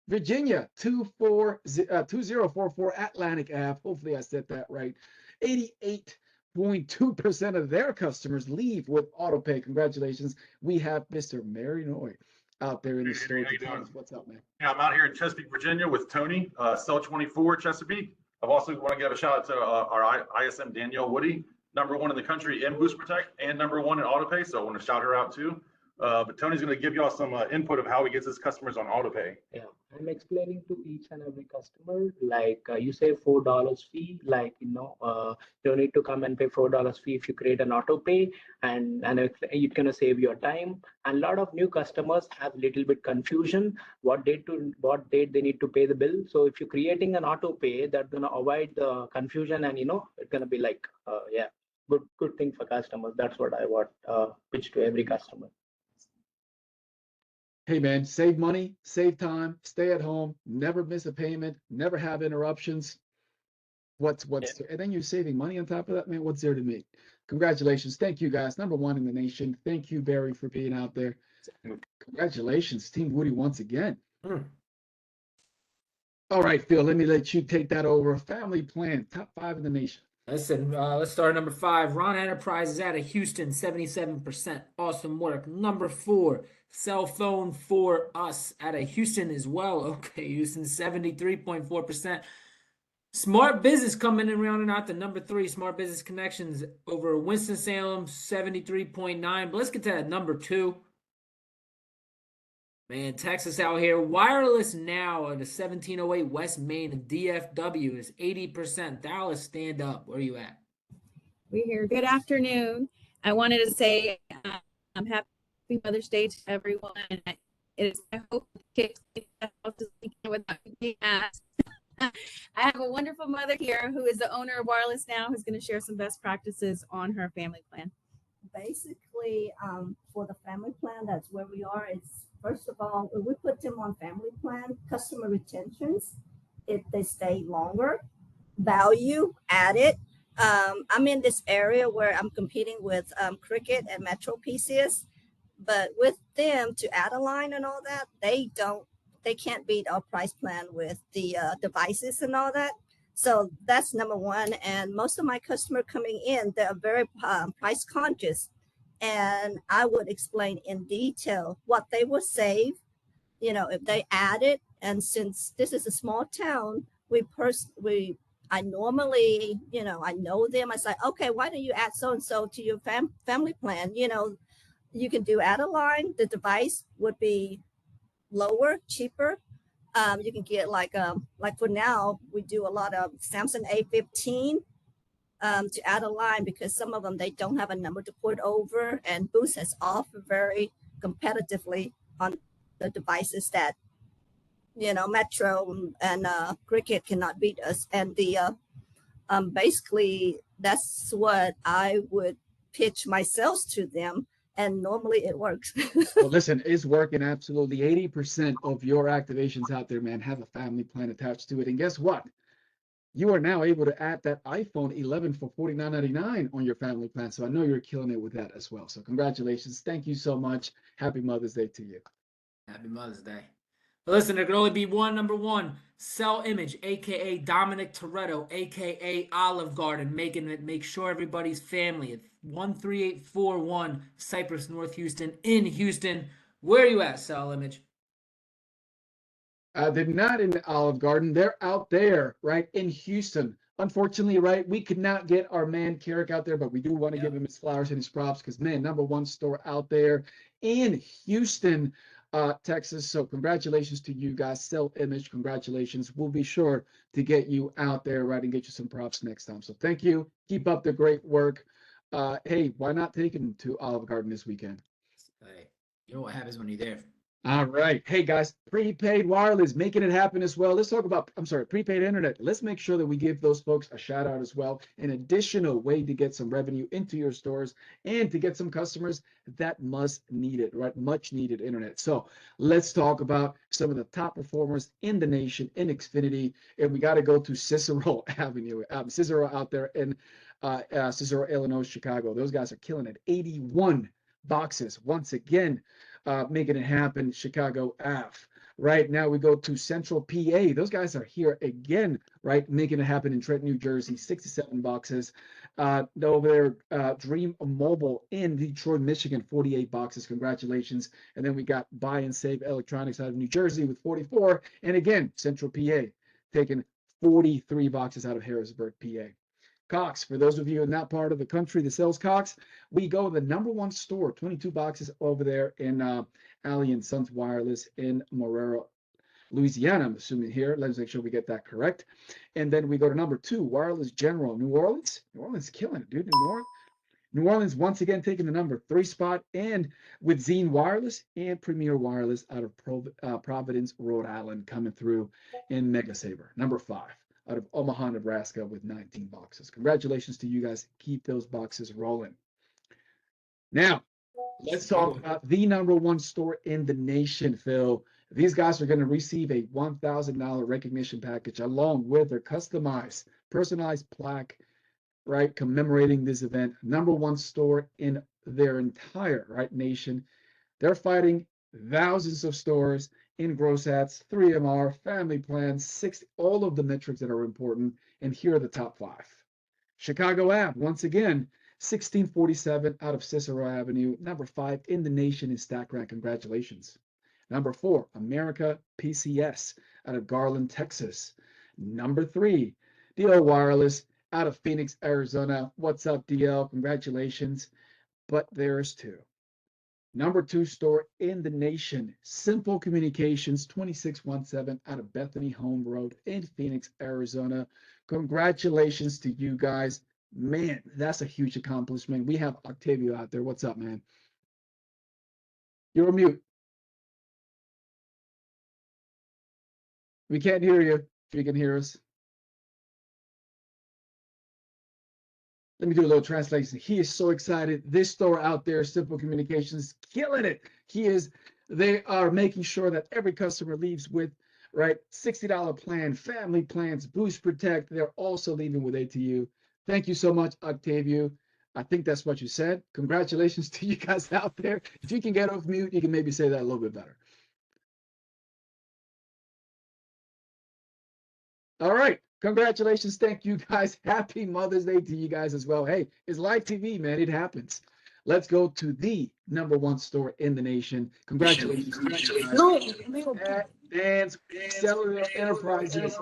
S1: Virginia, 2044 Atlantic Ave. Hopefully I said that right. 88.2% of their customers leave with AutoPay. Congratulations. We have Mr. Marinoy out there in the store.
S17: How you doing?
S1: What's up, man?
S17: Yeah, I'm out here in Chesapeake, Virginia with Tony, Cell 24 Chesapeake. I've also want to give a shout out to our ISM Danielle Woody, number 1 in the country in Boost Protect and number 1 in AutoPay. So I want to shout her out too. But Tony's going to give y'all some input of how he gets his customers on AutoPay.
S18: Yeah, I'm explaining to each and every customer, like you save $4 fee, like, you don't need to come and pay $4 fee if you create an AutoPay, and it's gonna save your time. And a lot of new customers have little bit confusion what date they need to pay the bill. So if you're creating an AutoPay, that's gonna avoid the confusion, and it's gonna be like good thing for customers. That's what I want pitch to every customer.
S1: Hey man, save money, save time, stay at home, never miss a payment, never have interruptions. And then you're saving money on top of that, man. What's there to make? Congratulations. Thank you guys. Number 1 in the nation. Thank you, Barry, for being out there. Congratulations, Team Woody, once again. All right, Phil, let me let you take that over. Family Plan, top 5 in the nation.
S10: Listen, let's start at number 5. Ron Enterprises out of Houston, 77%. Awesome work. Number 4, Cell Phone for Us out of Houston as well. Okay, Houston, 73.4%. Smart Business coming in rounding out the number 3. Smart Business Connections over Winston-Salem, 73.9. But let's get to that number 2. Man, Texas out here. Wireless Now at the 1708 West Main in DFW is 80%. Dallas, stand up. Where are you at?
S19: We're here. Good afternoon. I wanted to say I'm happy Mother's Day to everyone. It is my hope kids without being asked. I have a wonderful mother here who is the owner of Wireless Now, who's going to share some best practices on her family plan.
S20: Basically, for the family plan, that's where we are. It's first of all, we put them on family plan, customer retentions, if they stay longer, value added. I'm in this area where I'm competing with Cricket and Metro PCS, but with them to add a line and all that, they can't beat our price plan with the devices and all that. So that's number 1. And most of my customer coming in, they're very price conscious. and I would explain in detail what they will save, you know, if they add it. And since this is a small town, I normally, you know, I know them. I say, okay, why don't you add so and so to your family plan? You know, you can do add a line. The device would be lower, cheaper. You can get like for now, we do a lot of Samsung A15 to add a line, because some of them, they don't have a number to port over, and Boost has offered very competitively on the devices that, you know, Metro and Cricket cannot beat us. And the basically that's what I would pitch myself to them, and normally it works.
S1: Well, listen, it's working absolutely. 80% of your activations out there, man, have a family plan attached to it. And guess what? You are now able to add that iPhone 11 for $49.99 on your family plan. So I know you're killing it with that as well. So congratulations. Thank you so much. Happy Mother's Day to you.
S10: Happy Mother's Day. But listen, there can only be one number one. Cell Image, aka Dominic Toretto, aka Olive Garden, making it make sure everybody's family at 13841 Cypress North Houston in Houston. Where are you at, Cell Image?
S1: They're not in the Olive Garden. They're out there, right, in Houston. Unfortunately, right, we could not get our man Carrick out there, but we do want to give him his flowers and his props because, man, number one store out there in Houston, Texas. So congratulations to you guys. Cell Image, congratulations. We'll be sure to get you out there, right, and get you some props next time. So thank you. Keep up the great work. Hey, why not take him to Olive Garden this weekend?
S10: Hey, you know what happens when you're there.
S1: All right. Hey, guys, prepaid wireless, making it happen as well. Let's talk about, prepaid internet. Let's make sure that we give those folks a shout out as well. An additional way to get some revenue into your stores and to get some customers that must need it, right? Much needed internet. So let's talk about some of the top performers in the nation in Xfinity. And we got to go to Cicero Avenue, Cicero out there in Cicero, Illinois, Chicago. Those guys are killing it. 81 boxes once again. Making it happen, Chicago Ave. Right now we go to Central PA. Those guys are here again, right? Making it happen in Trenton, New Jersey, 67 boxes. Over there, Dream Mobile in Detroit, Michigan, 48 boxes. Congratulations. And then we got Buy and Save Electronics out of New Jersey with 44. And again, Central PA taking 43 boxes out of Harrisburg, PA. Cox, for those of you in that part of the country that sells Cox, we go to the number one store, 22 boxes over there in Alley and Sons Wireless in Marrero, Louisiana, I'm assuming here. Let's make sure we get that correct. And then we go to number two, Wireless General, New Orleans. New Orleans killing it, dude. New Orleans once again taking the number 3 spot, and with Zine Wireless and Premier Wireless out of Providence, Rhode Island, coming through in Mega Saver, number 5. Out of Omaha, Nebraska with 19 boxes. Congratulations to you guys. Keep those boxes rolling. Now, let's talk about the number one store in the nation, Phil. These guys are going to receive a $1,000 recognition package along with their customized, personalized plaque, right, commemorating this event. Number one store in their entire, right, nation. They're fighting thousands of stores in gross ads, 3MR, family plans, 60, all of the metrics that are important. And here are the top 5. Chicago Ave, once again, 1647 out of Cicero Avenue. Number 5 in the nation is Stack Rank. Congratulations. Number 4, America PCS out of Garland, Texas. Number 3, DL Wireless out of Phoenix, Arizona. What's up, DL? Congratulations. But there's 2. Number 2 store in the nation, Simple Communications, 2617 out of Bethany Home Road in Phoenix, Arizona. Congratulations to you guys. Man, that's a huge accomplishment. We have Octavio out there. What's up, man? You're on mute. We can't hear you. If you can hear us. Let me do a little translation. He is so excited. This store out there, Simple Communications, killing it. They are making sure that every customer leaves with, right, $60 plan, family plans, Boost Protect. They're also leaving with ATU. Thank you so much, Octavio. I think that's what you said. Congratulations to you guys out there. If you can get off mute, you can maybe say that a little bit better. All right. Congratulations. Thank you guys. Happy Mother's Day to you guys as well. Hey, it's live TV, man. It happens. Let's go to the #1 store in the nation. Congratulations. At Dan's Cellular Enterprises.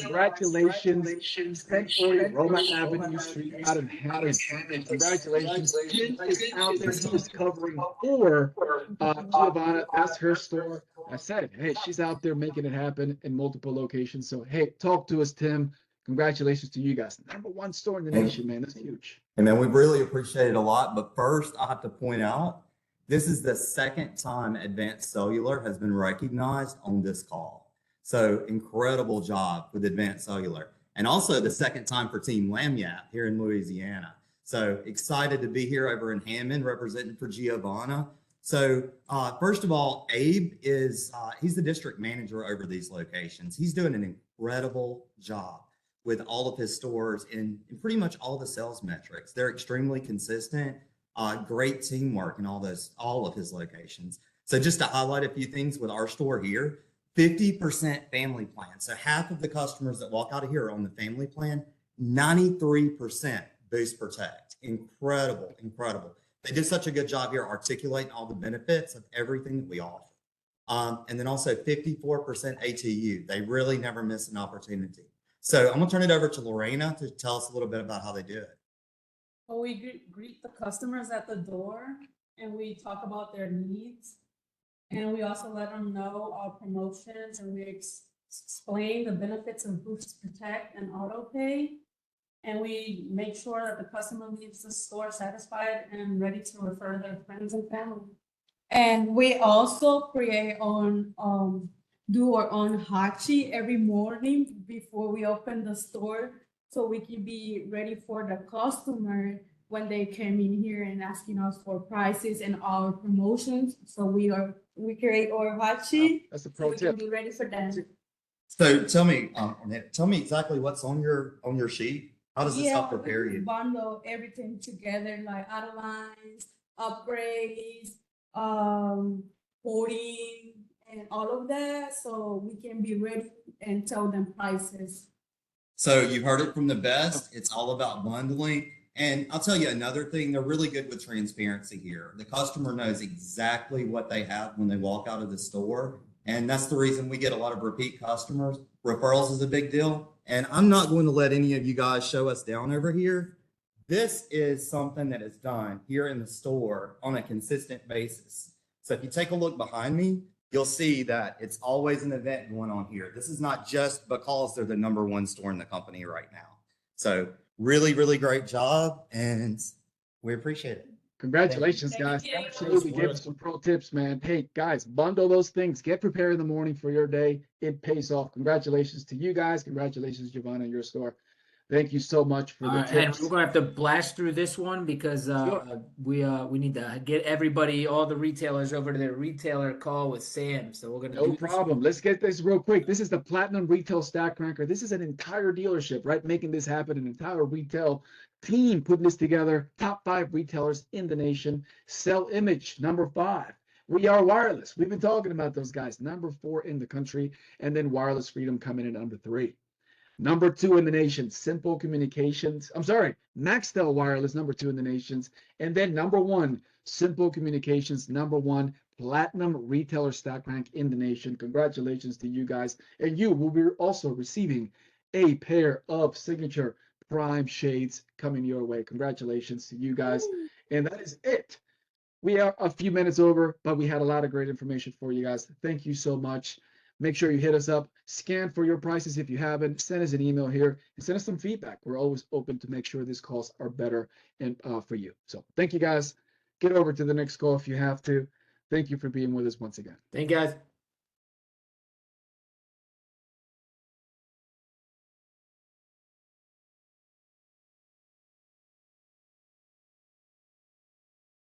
S1: Congratulations. 1040 Roma Avenue Street out in Hammond. Congratulations. Jen is out there. She is covering for Giovanna. That's her store. I said it. Hey, she's out there making it happen in multiple locations. So, hey, talk to us, Tim. Congratulations to you guys. #1 store in the nation, man. That's huge.
S21: And man, we really appreciate it a lot. But first, I have to point out, this is the second time Advanced Cellular has been recognized on this call. So incredible job with Advanced Cellular. And also the second time for Team Lagniappe here in Louisiana. So excited to be here over in Hammond representing for Giovanna. So first of all, Abe is, he's the district manager over these locations. He's doing an incredible job with all of his stores and pretty much all the sales metrics. They're extremely consistent, great teamwork in all of his locations. So just to highlight a few things with our store here, 50% family plan. So half of the customers that walk out of here are on the family plan, 93% Boost Protect. Incredible, incredible. They did such a good job here articulating all the benefits of everything that we offer. And then also 54% ATU. They really never miss an opportunity. So I'm gonna turn it over to Lorena to tell us a little bit about how they do it.
S22: Well, we greet the customers at the door and we talk about their needs. And we also let them know our promotions and we explain the benefits of Boost Protect and Auto Pay. And we make sure that the customer leaves the store satisfied and ready to refer their friends and family. And we also create do our own hachi every morning before we open the store, so we can be ready for the customer when they came in here and asking us for prices and our promotions. So we create our hachi.
S1: That's a
S22: so
S1: pro
S22: we
S1: tip.
S22: can be ready for them.
S21: So tell me exactly what's on your sheet. How does this help prepare you?
S22: Bundle everything together, like auto lines, upgrades, porting, and all of that, so we can be ready and tell them prices.
S21: So you heard it from the best. It's all about bundling. And I'll tell you another thing, they're really good with transparency here. The customer knows exactly what they have when they walk out of the store. And that's the reason we get a lot of repeat customers. Referrals is a big deal. And I'm not going to let any of you guys show us down over here. This is something that is done here in the store on a consistent basis. So if you take a look behind me, you'll see that it's always an event going on here. This is not just because they're the #1 store in the company right now. So really, really great job, and we appreciate it.
S1: Congratulations, guys.
S22: Thank you.
S1: Absolutely give us some pro tips, man. Hey, guys, bundle those things. Get prepared in the morning for your day. It pays off. Congratulations to you guys. Congratulations, Giovanna, and your store. Thank you so much for the
S10: And
S1: tips.
S10: we're gonna have to blast through this one because we need to get everybody, all the retailers, over to their retailer call with Sam. So we're gonna
S1: No
S10: do this.
S1: problem. Let's get this real quick. This is the Platinum Retail Stack Ranker. This is an entire dealership, right? Making this happen, an entire retail team putting this together. Top 5 retailers in the nation. Cell Image, #5. We Are Wireless. We've been talking about those guys. #4 in the country. And then Wireless Freedom coming in at #3. #2 in the nation, Simple Communications. I'm sorry, Maxtel Wireless, #2 in the nations. And then #1, Simple Communications, #1, Platinum Retailer Stack Rank in the nation. Congratulations to you guys. And you will be also receiving a pair of signature Prime shades coming your way. Congratulations to you guys. And that is it. We are a few minutes over, but we had a lot of great information for you guys. Thank you so much. Make sure you hit us up, scan for your prices if you haven't, send us an email here, and send us some feedback. We're always open to make sure these calls are better and for you. So thank you, guys. Get over to the next call if you have to. Thank you for being with us once again.
S10: Thank you, guys.